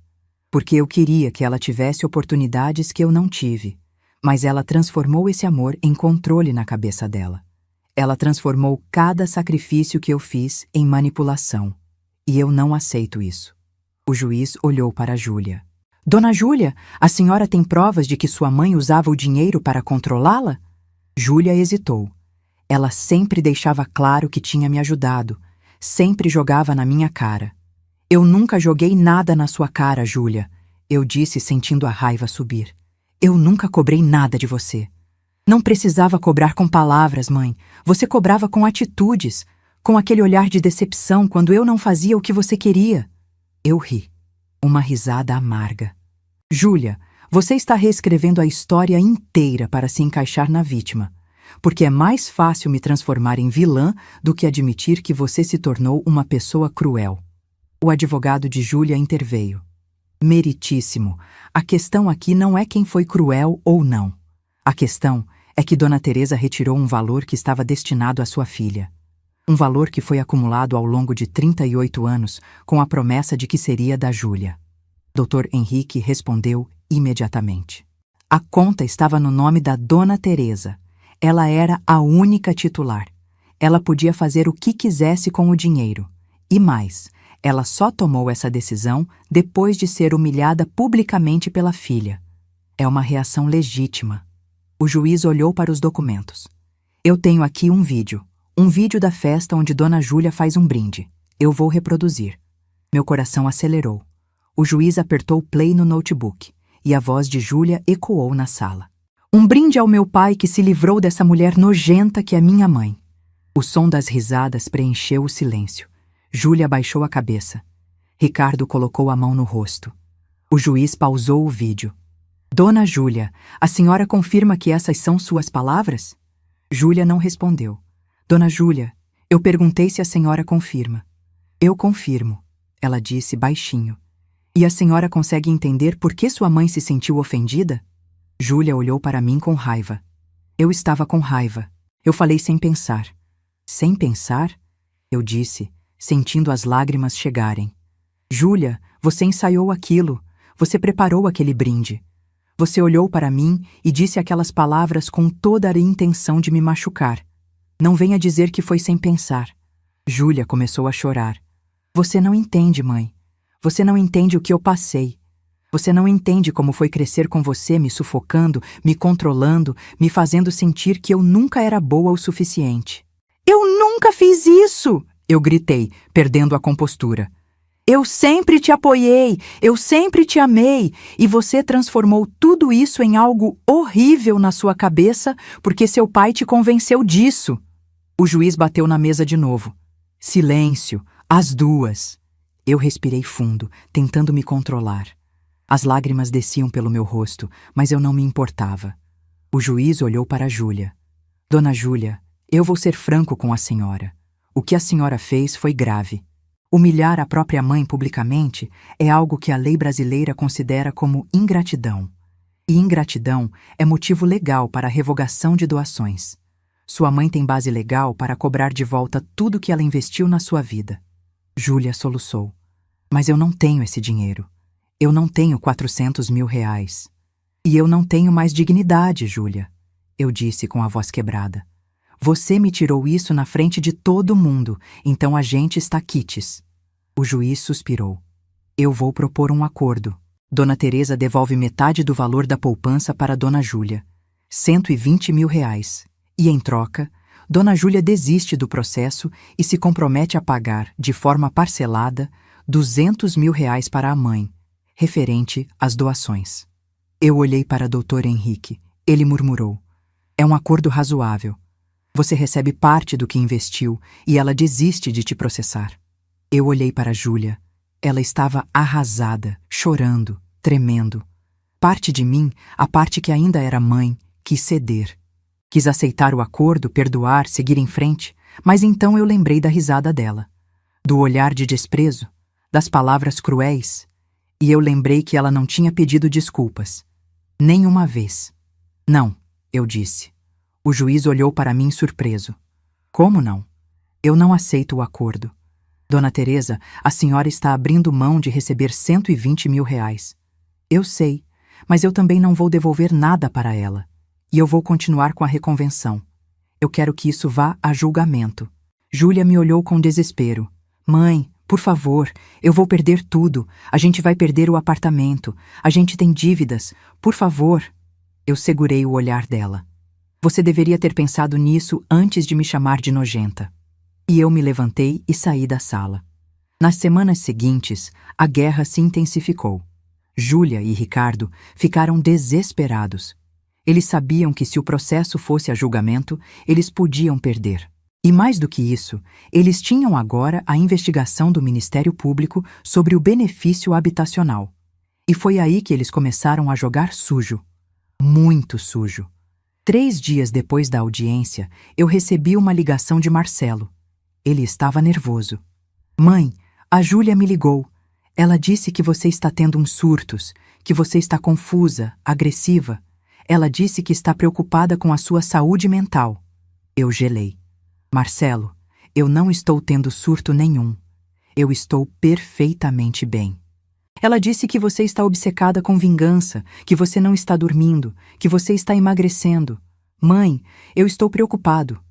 Porque eu queria que ela tivesse oportunidades que eu não tive. Mas ela transformou esse amor em controle na cabeça dela. Ela transformou cada sacrifício que eu fiz em manipulação. E eu não aceito isso. O juiz olhou para Júlia. Dona Júlia, a senhora tem provas de que sua mãe usava o dinheiro para controlá-la? Júlia hesitou. Ela sempre deixava claro que tinha me ajudado. Sempre jogava na minha cara. Eu nunca joguei nada na sua cara, Júlia. Eu disse sentindo a raiva subir. Eu nunca cobrei nada de você. Não precisava cobrar com palavras, mãe. Você cobrava com atitudes, com aquele olhar de decepção quando eu não fazia o que você queria. Eu ri. Uma risada amarga. Júlia, você está reescrevendo a história inteira para se encaixar na vítima, porque é mais fácil me transformar em vilã do que admitir que você se tornou uma pessoa cruel. O advogado de Júlia interveio. Meritíssimo, a questão aqui não é quem foi cruel ou não. A questão é que Dona Teresa retirou um valor que estava destinado à sua filha. Um valor que foi acumulado ao longo de 38 anos com a promessa de que seria da Júlia. Dr. Henrique respondeu imediatamente. A conta estava no nome da Dona Teresa. Ela era a única titular. Ela podia fazer o que quisesse com o dinheiro. E mais, ela só tomou essa decisão depois de ser humilhada publicamente pela filha. É uma reação legítima. O juiz olhou para os documentos. Eu tenho aqui um vídeo da festa onde Dona Júlia faz um brinde. Eu vou reproduzir. Meu coração acelerou. O juiz apertou play no notebook e a voz de Júlia ecoou na sala. Um brinde ao meu pai que se livrou dessa mulher nojenta que é minha mãe. O som das risadas preencheu o silêncio. Júlia baixou a cabeça. Ricardo colocou a mão no rosto. O juiz pausou o vídeo. Dona Júlia, a senhora confirma que essas são suas palavras? Júlia não respondeu. Dona Júlia, eu perguntei se a senhora confirma. Eu confirmo, ela disse baixinho. E a senhora consegue entender por que sua mãe se sentiu ofendida? Júlia olhou para mim com raiva. Eu estava com raiva. Eu falei sem pensar. Sem pensar? Eu disse, sentindo as lágrimas chegarem. Júlia, você ensaiou aquilo. Você preparou aquele brinde. Você olhou para mim e disse aquelas palavras com toda a intenção de me machucar. Não venha dizer que foi sem pensar. Júlia começou a chorar. Você não entende, mãe. Você não entende o que eu passei. Você não entende como foi crescer com você me sufocando, me controlando, me fazendo sentir que eu nunca era boa o suficiente. Eu nunca fiz isso! Eu gritei, perdendo a compostura. Eu sempre te apoiei, eu sempre te amei, e você transformou tudo isso em algo horrível na sua cabeça porque seu pai te convenceu disso. O juiz bateu na mesa de novo. Silêncio, as duas. Eu respirei fundo, tentando me controlar. As lágrimas desciam pelo meu rosto, mas eu não me importava. O juiz olhou para Júlia. Dona Júlia, eu vou ser franco com a senhora. O que a senhora fez foi grave. Humilhar a própria mãe publicamente é algo que a lei brasileira considera como ingratidão. E ingratidão é motivo legal para a revogação de doações. Sua mãe tem base legal para cobrar de volta tudo que ela investiu na sua vida. Júlia soluçou. Mas eu não tenho esse dinheiro. Eu não tenho 400 mil reais. E eu não tenho mais dignidade, Júlia. Eu disse com a voz quebrada. Você me tirou isso na frente de todo mundo, então a gente está quites. O juiz suspirou. Eu vou propor um acordo. Dona Teresa devolve metade do valor da poupança para Dona Júlia. 120 mil reais. E, em troca, Dona Júlia desiste do processo e se compromete a pagar, de forma parcelada, 200 mil reais para a mãe, referente às doações. Eu olhei para Dr. Henrique. Ele murmurou. É um acordo razoável. Você recebe parte do que investiu e ela desiste de te processar. Eu olhei para Júlia. Ela estava arrasada, chorando, tremendo. Parte de mim, a parte que ainda era mãe, quis ceder. Quis aceitar o acordo, perdoar, seguir em frente, mas então eu lembrei da risada dela, do olhar de desprezo, das palavras cruéis, e eu lembrei que ela não tinha pedido desculpas. Nem uma vez. Não, eu disse. O juiz olhou para mim surpreso. Como não? Eu não aceito o acordo. Dona Teresa, a senhora está abrindo mão de receber 120 mil reais. Eu sei, mas eu também não vou devolver nada para ela. E eu vou continuar com a reconvenção. Eu quero que isso vá a julgamento. Júlia me olhou com desespero. Mãe, por favor, eu vou perder tudo. A gente vai perder o apartamento. A gente tem dívidas. Por favor. Eu segurei o olhar dela. Você deveria ter pensado nisso antes de me chamar de nojenta. E eu me levantei e saí da sala. Nas semanas seguintes, a guerra se intensificou. Júlia e Ricardo ficaram desesperados. Eles sabiam que se o processo fosse a julgamento, eles podiam perder. E mais do que isso, eles tinham agora a investigação do Ministério Público sobre o benefício habitacional. E foi aí que eles começaram a jogar sujo. Muito sujo. 3 dias depois da audiência, eu recebi uma ligação de Marcelo. Ele estava nervoso. Mãe, a Júlia me ligou. Ela disse que você está tendo uns surtos, que você está confusa, agressiva. Ela disse que está preocupada com a sua saúde mental. Eu gelei. Marcelo, eu não estou tendo surto nenhum. Eu estou perfeitamente bem. Ela disse que você está obcecada com vingança, que você não está dormindo, que você está emagrecendo. Mãe, eu estou preocupado.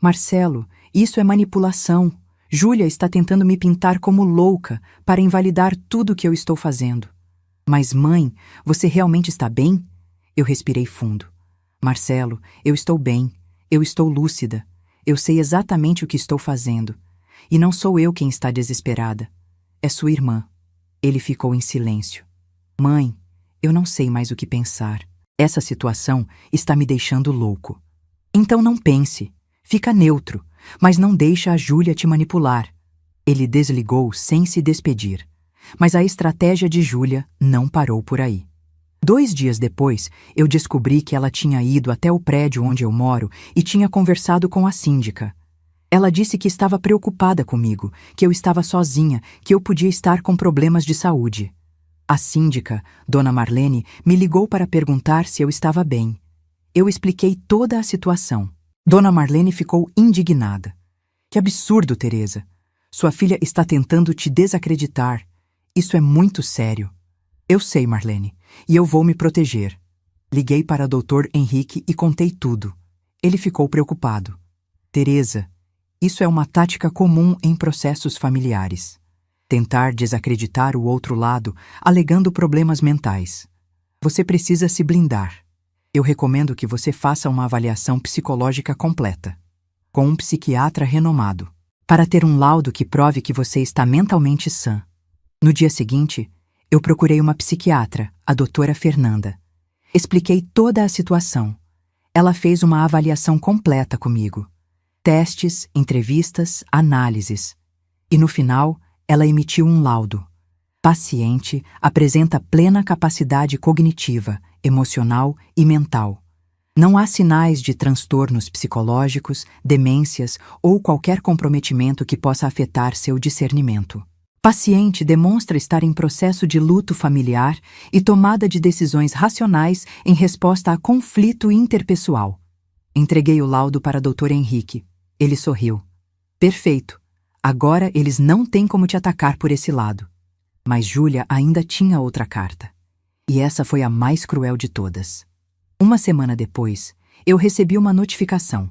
Marcelo, isso é manipulação. Júlia está tentando me pintar como louca para invalidar tudo o que eu estou fazendo. Mas, mãe, você realmente está bem? Eu respirei fundo. Marcelo, eu estou bem. Eu estou lúcida. Eu sei exatamente o que estou fazendo. E não sou eu quem está desesperada. É sua irmã. Ele ficou em silêncio. Mãe, eu não sei mais o que pensar. Essa situação está me deixando louco. Então não pense. Fica neutro, mas não deixa a Júlia te manipular. Ele desligou sem se despedir. Mas a estratégia de Júlia não parou por aí. 2 dias depois, eu descobri que ela tinha ido até o prédio onde eu moro e tinha conversado com a síndica. Ela disse que estava preocupada comigo, que eu estava sozinha, que eu podia estar com problemas de saúde. A síndica, Dona Marlene, me ligou para perguntar se eu estava bem. Eu expliquei toda a situação. Dona Marlene ficou indignada. Que absurdo, Teresa. Sua filha está tentando te desacreditar. Isso é muito sério. Eu sei, Marlene, e eu vou me proteger. Liguei para o Dr. Henrique e contei tudo. Ele ficou preocupado. Teresa, isso é uma tática comum em processos familiares. Tentar desacreditar o outro lado, alegando problemas mentais. Você precisa se blindar. Eu recomendo que você faça uma avaliação psicológica completa, com um psiquiatra renomado, para ter um laudo que prove que você está mentalmente sã. No dia seguinte, eu procurei uma psiquiatra, a doutora Fernanda. Expliquei toda a situação. Ela fez uma avaliação completa comigo. Testes, entrevistas, análises. E no final, ela emitiu um laudo. Paciente apresenta plena capacidade cognitiva, emocional e mental. Não há sinais de transtornos psicológicos, demências ou qualquer comprometimento que possa afetar seu discernimento. Paciente demonstra estar em processo de luto familiar e tomada de decisões racionais em resposta a conflito interpessoal. Entreguei o laudo para Dr. Henrique. Ele sorriu. Perfeito. Agora eles não têm como te atacar por esse lado. Mas Júlia ainda tinha outra carta. E essa foi a mais cruel de todas. Uma semana depois, eu recebi uma notificação.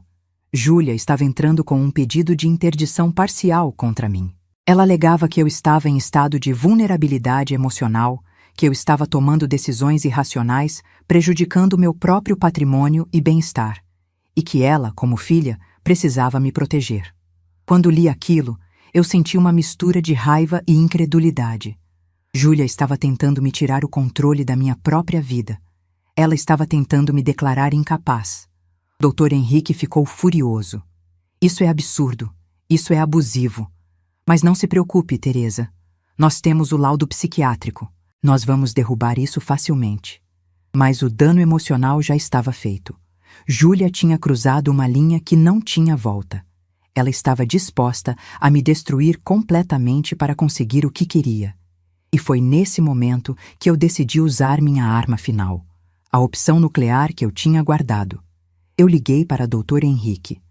Júlia estava entrando com um pedido de interdição parcial contra mim. Ela alegava que eu estava em estado de vulnerabilidade emocional, que eu estava tomando decisões irracionais, prejudicando meu próprio patrimônio e bem-estar, e que ela, como filha, precisava me proteger. Quando li aquilo, eu senti uma mistura de raiva e incredulidade. Júlia estava tentando me tirar o controle da minha própria vida. Ela estava tentando me declarar incapaz. Dr. Henrique ficou furioso. Isso é absurdo. Isso é abusivo. Mas não se preocupe, Teresa. Nós temos o laudo psiquiátrico. Nós vamos derrubar isso facilmente. Mas o dano emocional já estava feito. Júlia tinha cruzado uma linha que não tinha volta. Ela estava disposta a me destruir completamente para conseguir o que queria. E foi nesse momento que eu decidi usar minha arma final, a opção nuclear que eu tinha guardado. Eu liguei para Dr. Henrique.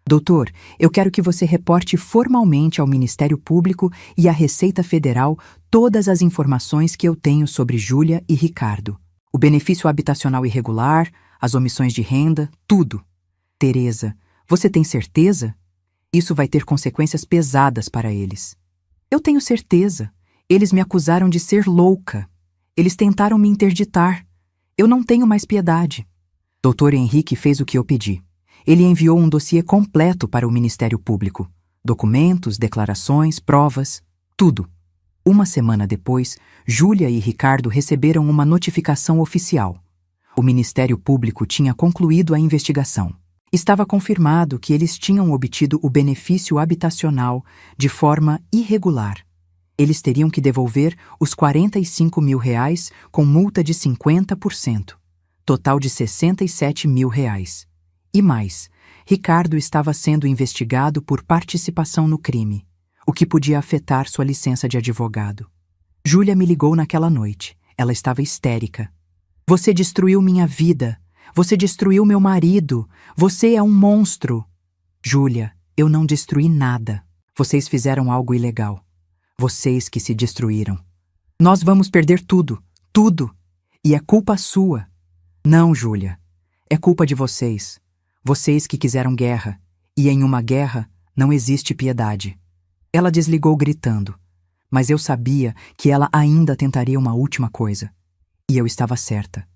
Doutor, eu quero que você reporte formalmente ao Ministério Público e à Receita Federal todas as informações que eu tenho sobre Júlia e Ricardo. O benefício habitacional irregular, as omissões de renda, tudo. Teresa, você tem certeza? Isso vai ter consequências pesadas para eles. Eu tenho certeza. Eles me acusaram de ser louca. Eles tentaram me interditar. Eu não tenho mais piedade. Dr. Henrique fez o que eu pedi. Ele enviou um dossiê completo para o Ministério Público. Documentos, declarações, provas, tudo. Uma semana depois, Júlia e Ricardo receberam uma notificação oficial. O Ministério Público tinha concluído a investigação. Estava confirmado que eles tinham obtido o benefício habitacional de forma irregular. Eles teriam que devolver os R$ 45 mil com multa de 50%, total de R$ 67 mil. E mais, Ricardo estava sendo investigado por participação no crime, o que podia afetar sua licença de advogado. Júlia me ligou naquela noite. Ela estava histérica. Você destruiu minha vida. Você destruiu meu marido. Você é um monstro. Júlia, eu não destruí nada. Vocês fizeram algo ilegal. Vocês que se destruíram. Nós vamos perder tudo, tudo. E é culpa sua. Não, Júlia. É culpa de vocês. Vocês que quiseram guerra. E em uma guerra não existe piedade. Ela desligou gritando. Mas eu sabia que ela ainda tentaria uma última coisa. E eu estava certa.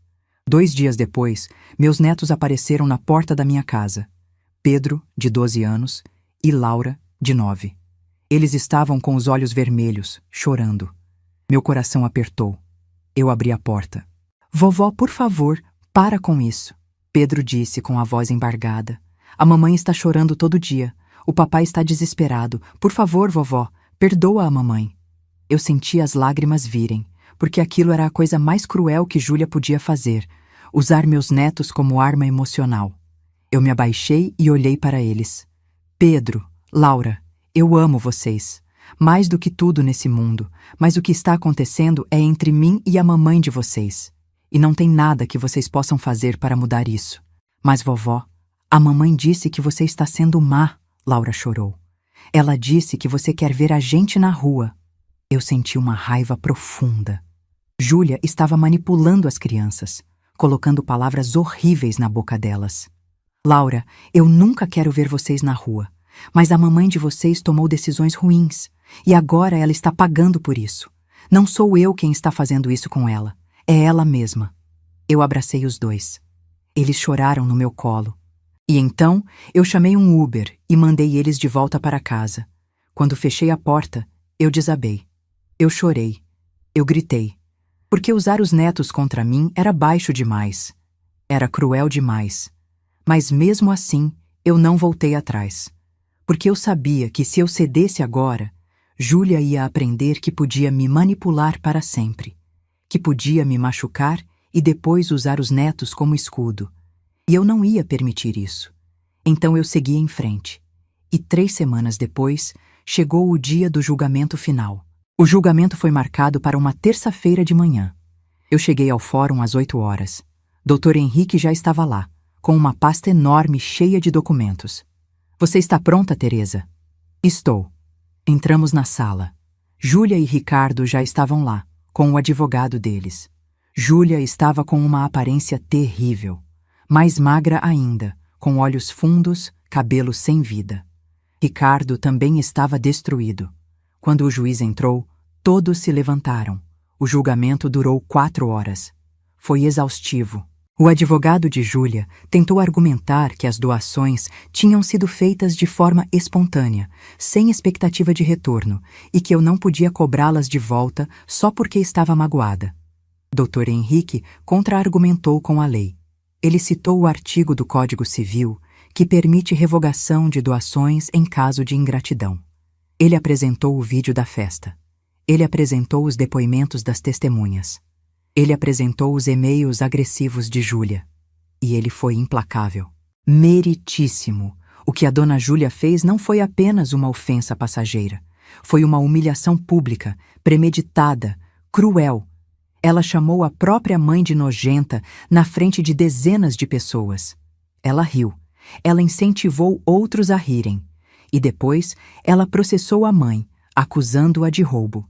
2 dias depois, meus netos apareceram na porta da minha casa. Pedro, de 12 anos, e Laura, de 9. Eles estavam com os olhos vermelhos, chorando. Meu coração apertou. Eu abri a porta. Vovó, por favor, para com isso. Pedro disse com a voz embargada. A mamãe está chorando todo dia. O papai está desesperado. Por favor, vovó, perdoa a mamãe. Eu senti as lágrimas virem, porque aquilo era a coisa mais cruel que Júlia podia fazer, usar meus netos como arma emocional. Eu me abaixei e olhei para eles. Pedro, Laura, eu amo vocês. Mais do que tudo nesse mundo, mas o que está acontecendo é entre mim e a mamãe de vocês. E não tem nada que vocês possam fazer para mudar isso. Mas, vovó, a mamãe disse que você está sendo má, Laura chorou. Ela disse que você quer ver a gente na rua. Eu senti uma raiva profunda. Júlia estava manipulando as crianças, colocando palavras horríveis na boca delas. Laura, eu nunca quero ver vocês na rua, mas a mamãe de vocês tomou decisões ruins, e agora ela está pagando por isso. Não sou eu quem está fazendo isso com ela, é ela mesma. Eu abracei os dois. Eles choraram no meu colo. E então eu chamei um Uber e mandei eles de volta para casa. Quando fechei a porta, eu desabei. Eu chorei. Eu gritei. Porque usar os netos contra mim era baixo demais. Era cruel demais. Mas mesmo assim, eu não voltei atrás. Porque eu sabia que se eu cedesse agora, Júlia ia aprender que podia me manipular para sempre. Que podia me machucar e depois usar os netos como escudo. E eu não ia permitir isso. Então eu segui em frente. E 3 semanas depois, chegou o dia do julgamento final. O julgamento foi marcado para uma terça-feira de manhã. Eu cheguei ao fórum às 8 horas. Dr. Henrique já estava lá, com uma pasta enorme cheia de documentos. Você está pronta, Teresa? Estou. Entramos na sala. Júlia e Ricardo já estavam lá, com o advogado deles. Júlia estava com uma aparência terrível, mais magra ainda, com olhos fundos, cabelo sem vida. Ricardo também estava destruído. Quando o juiz entrou, todos se levantaram. O julgamento durou 4 horas. Foi exaustivo. O advogado de Júlia tentou argumentar que as doações tinham sido feitas de forma espontânea, sem expectativa de retorno, e que eu não podia cobrá-las de volta só porque estava magoada. Dr. Henrique contra-argumentou com a lei. Ele citou o artigo do Código Civil que permite revogação de doações em caso de ingratidão. Ele apresentou o vídeo da festa. Ele apresentou os depoimentos das testemunhas. Ele apresentou os e-mails agressivos de Júlia. E ele foi implacável. Meritíssimo! O que a dona Júlia fez não foi apenas uma ofensa passageira. Foi uma humilhação pública, premeditada, cruel. Ela chamou a própria mãe de nojenta na frente de dezenas de pessoas. Ela riu. Ela incentivou outros a rirem. E depois, ela processou a mãe, acusando-a de roubo.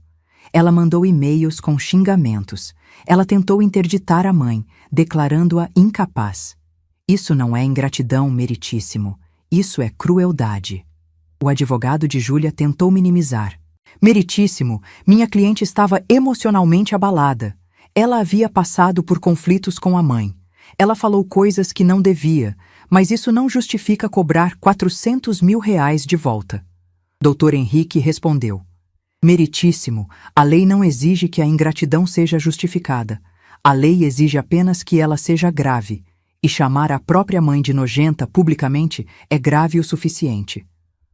Ela mandou e-mails com xingamentos. Ela tentou interditar a mãe, declarando-a incapaz. Isso não é ingratidão, meritíssimo. Isso é crueldade. O advogado de Júlia tentou minimizar. Meritíssimo, minha cliente estava emocionalmente abalada. Ela havia passado por conflitos com a mãe. Ela falou coisas que não devia, mas isso não justifica cobrar R$400 mil de volta. Dr. Henrique respondeu. Meritíssimo, a lei não exige que a ingratidão seja justificada. A lei exige apenas que ela seja grave, e chamar a própria mãe de nojenta publicamente é grave o suficiente.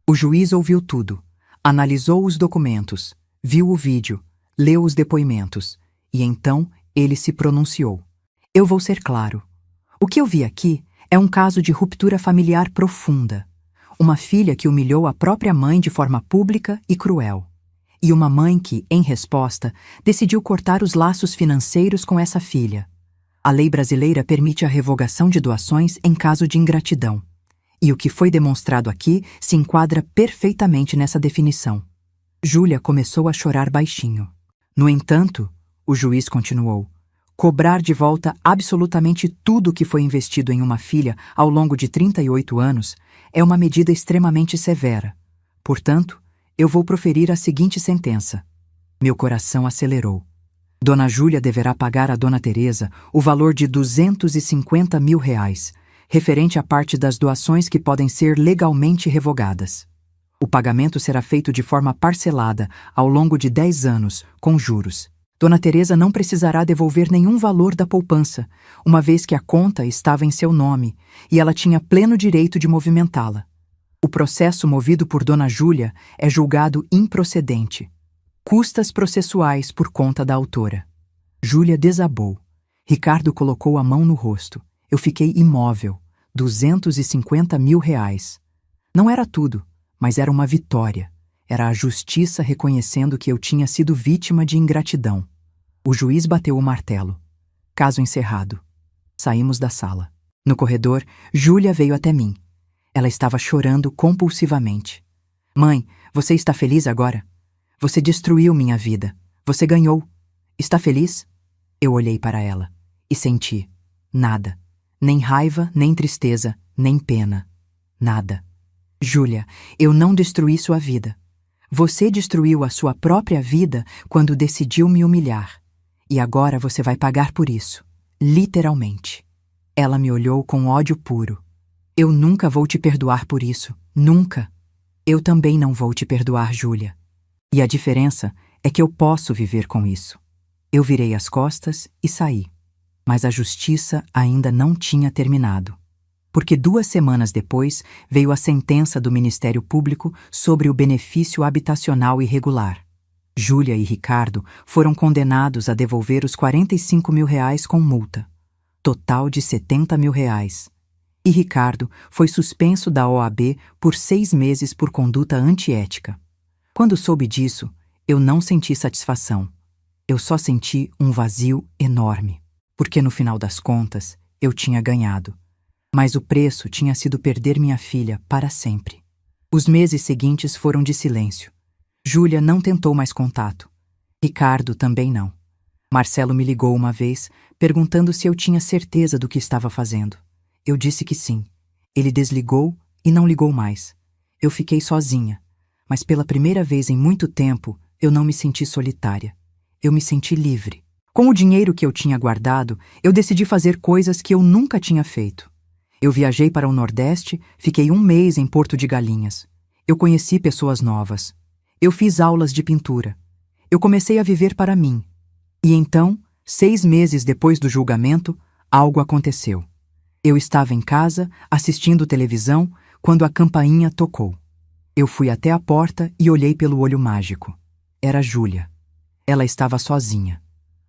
O juiz ouviu tudo, analisou os documentos, viu o vídeo, leu os depoimentos, e então ele se pronunciou. Eu vou ser claro. O que eu vi aqui é um caso de ruptura familiar profunda. Uma filha que humilhou a própria mãe de forma pública e cruel. E uma mãe que, em resposta, decidiu cortar os laços financeiros com essa filha. A lei brasileira permite a revogação de doações em caso de ingratidão. E o que foi demonstrado aqui se enquadra perfeitamente nessa definição. Júlia começou a chorar baixinho. No entanto, o juiz continuou, cobrar de volta absolutamente tudo que foi investido em uma filha ao longo de 38 anos é uma medida extremamente severa. Portanto, eu vou proferir a seguinte sentença. Meu coração acelerou. Dona Júlia deverá pagar a Dona Teresa o valor de R$250 mil, referente à parte das doações que podem ser legalmente revogadas. O pagamento será feito de forma parcelada ao longo de 10 anos, com juros. Dona Teresa não precisará devolver nenhum valor da poupança, uma vez que a conta estava em seu nome e ela tinha pleno direito de movimentá-la. O processo movido por Dona Júlia é julgado improcedente. Custas processuais por conta da autora. Júlia desabou. Ricardo colocou a mão no rosto. Eu fiquei imóvel. R$250 mil. Não era tudo, mas era uma vitória. Era a justiça reconhecendo que eu tinha sido vítima de ingratidão. O juiz bateu o martelo. Caso encerrado. Saímos da sala. No corredor, Júlia veio até mim. Ela estava chorando compulsivamente. Mãe, você está feliz agora? Você destruiu minha vida. Você ganhou. Está feliz? Eu olhei para ela e senti nada. Nem raiva, nem tristeza, nem pena. Nada. Júlia, eu não destruí sua vida. Você destruiu a sua própria vida quando decidiu me humilhar. E agora você vai pagar por isso. Literalmente. Ela me olhou com ódio puro. Eu nunca vou te perdoar por isso. Nunca. Eu também não vou te perdoar, Júlia. E a diferença é que eu posso viver com isso. Eu virei as costas e saí. Mas a justiça ainda não tinha terminado. Porque 2 semanas depois veio a sentença do Ministério Público sobre o benefício habitacional irregular. Júlia e Ricardo foram condenados a devolver os R$45 mil com multa. Total de R$70 mil. E Ricardo foi suspenso da OAB por 6 meses por conduta antiética. Quando soube disso, eu não senti satisfação. Eu só senti um vazio enorme, porque no final das contas, eu tinha ganhado. Mas o preço tinha sido perder minha filha para sempre. Os meses seguintes foram de silêncio. Júlia não tentou mais contato. Ricardo também não. Marcelo me ligou uma vez, perguntando se eu tinha certeza do que estava fazendo. Eu disse que sim. Ele desligou e não ligou mais. Eu fiquei sozinha, mas pela primeira vez em muito tempo, eu não me senti solitária. Eu me senti livre. Com o dinheiro que eu tinha guardado, eu decidi fazer coisas que eu nunca tinha feito. Eu viajei para o Nordeste, fiquei um mês em Porto de Galinhas. Eu conheci pessoas novas. Eu fiz aulas de pintura. Eu comecei a viver para mim. E então, 6 meses depois do julgamento, algo aconteceu. Eu estava em casa, assistindo televisão, quando a campainha tocou. Eu fui até a porta e olhei pelo olho mágico. Era Júlia. Ela estava sozinha,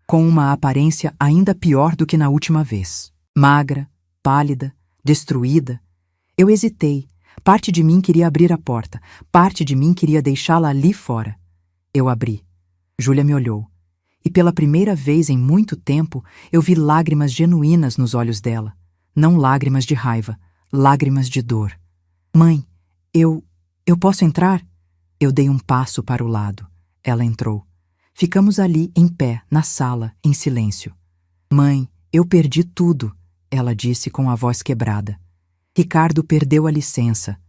com uma aparência ainda pior do que na última vez. Magra, pálida, destruída. Eu hesitei. Parte de mim queria abrir a porta, parte de mim queria deixá-la ali fora. Eu abri. Júlia me olhou. E pela primeira vez em muito tempo, eu vi lágrimas genuínas nos olhos dela. Não lágrimas de raiva, lágrimas de dor. Mãe, eu posso entrar? Eu dei um passo para o lado. Ela entrou. Ficamos ali, em pé, na sala, em silêncio. Mãe, eu perdi tudo, ela disse com a voz quebrada. Ricardo perdeu a licença.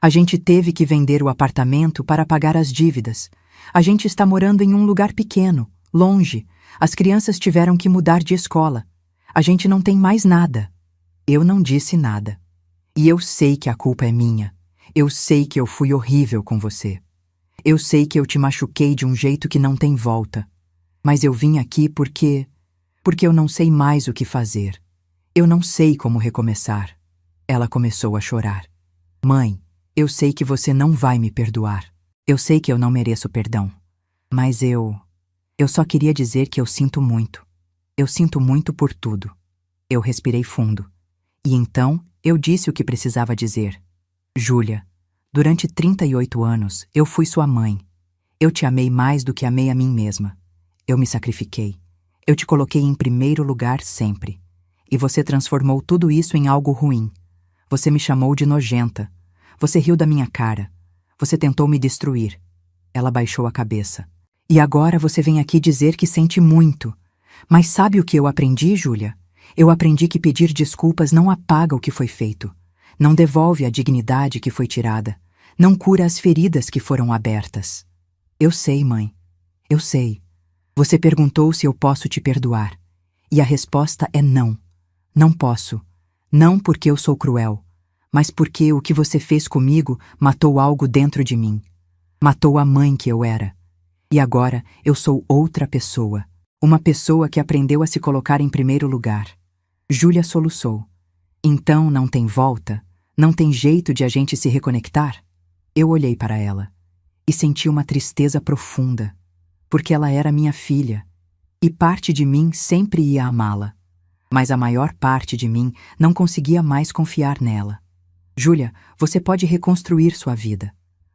A gente teve que vender o apartamento para pagar as dívidas. A gente está morando em um lugar pequeno, longe. As crianças tiveram que mudar de escola. A gente não tem mais nada. Eu não disse nada. E eu sei que a culpa é minha. Eu sei que eu fui horrível com você. Eu sei que eu te machuquei de um jeito que não tem volta. Mas eu vim aqui porque eu não sei mais o que fazer. Eu não sei como recomeçar. Ela começou a chorar. Mãe, eu sei que você não vai me perdoar. Eu sei que eu não mereço perdão. Mas eu só queria dizer que eu sinto muito. Eu sinto muito por tudo. Eu respirei fundo. E então eu disse o que precisava dizer. Júlia, durante 38 anos eu fui sua mãe. Eu te amei mais do que amei a mim mesma. Eu me sacrifiquei. Eu te coloquei em primeiro lugar sempre. E você transformou tudo isso em algo ruim. Você me chamou de nojenta. Você riu da minha cara. Você tentou me destruir. Ela baixou a cabeça. E agora você vem aqui dizer que sente muito. Mas sabe o que eu aprendi, Júlia? Eu aprendi que pedir desculpas não apaga o que foi feito. Não devolve a dignidade que foi tirada. Não cura as feridas que foram abertas. Eu sei, mãe. Eu sei. Você perguntou se eu posso te perdoar. E a resposta é não. Não posso. Não porque eu sou cruel, mas porque o que você fez comigo matou algo dentro de mim. Matou a mãe que eu era. E agora eu sou outra pessoa. Uma pessoa que aprendeu a se colocar em primeiro lugar. Júlia soluçou. Então não tem volta? Não tem jeito de a gente se reconectar? Eu olhei para ela e senti uma tristeza profunda, porque ela era minha filha, e parte de mim sempre ia amá-la. Mas a maior parte de mim não conseguia mais confiar nela. Júlia, você pode reconstruir sua vida.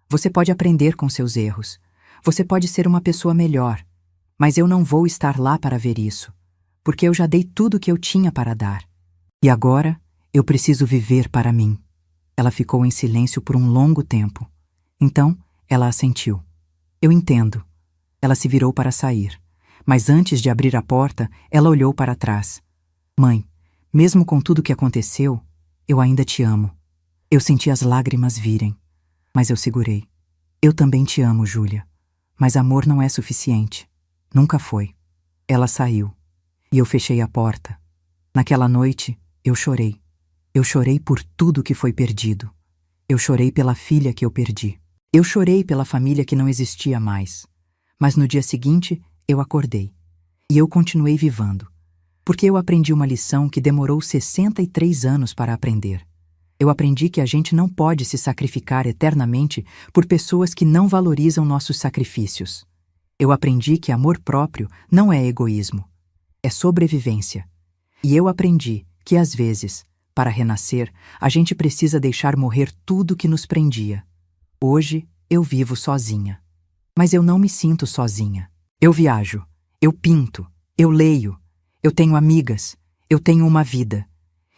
Você pode aprender com seus erros. Você pode ser uma pessoa melhor. Mas eu não vou estar lá para ver isso, porque eu já dei tudo que eu tinha para dar. E agora, eu preciso viver para mim. Ela ficou em silêncio por um longo tempo. Então, ela assentiu. Eu entendo. Ela se virou para sair. Mas antes de abrir a porta, ela olhou para trás. Mãe, mesmo com tudo o que aconteceu, eu ainda te amo. Eu senti as lágrimas virem, mas eu segurei. Eu também te amo, Júlia. Mas amor não é suficiente. Nunca foi. Ela saiu. E eu fechei a porta. Naquela noite, eu chorei. Eu chorei por tudo que foi perdido. Eu chorei pela filha que eu perdi. Eu chorei pela família que não existia mais. Mas no dia seguinte, eu acordei. E eu continuei vivendo. Porque eu aprendi uma lição que demorou 63 anos para aprender. Eu aprendi que a gente não pode se sacrificar eternamente por pessoas que não valorizam nossos sacrifícios. Eu aprendi que amor próprio não é egoísmo, é sobrevivência. E eu aprendi que, às vezes, para renascer, a gente precisa deixar morrer tudo que nos prendia. Hoje, eu vivo sozinha. Mas eu não me sinto sozinha. Eu viajo, eu pinto, eu leio. Eu tenho amigas, eu tenho uma vida.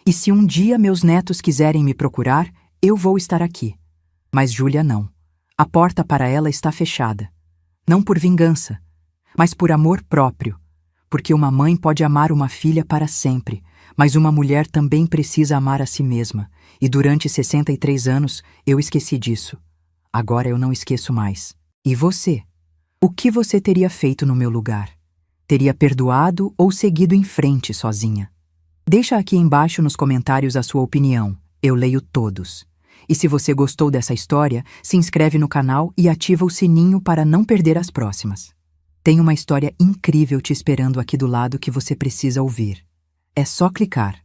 E se um dia meus netos quiserem me procurar, eu vou estar aqui. Mas Júlia não. A porta para ela está fechada. Não por vingança, mas por amor próprio. Porque uma mãe pode amar uma filha para sempre, mas uma mulher também precisa amar a si mesma. E durante 63 anos eu esqueci disso. Agora eu não esqueço mais. E você? O que você teria feito no meu lugar? Teria perdoado ou seguido em frente sozinha? Deixa aqui embaixo nos comentários a sua opinião. Eu leio todos. E se você gostou dessa história, se inscreve no canal e ativa o sininho para não perder as próximas. Tem uma história incrível te esperando aqui do lado que você precisa ouvir. É só clicar.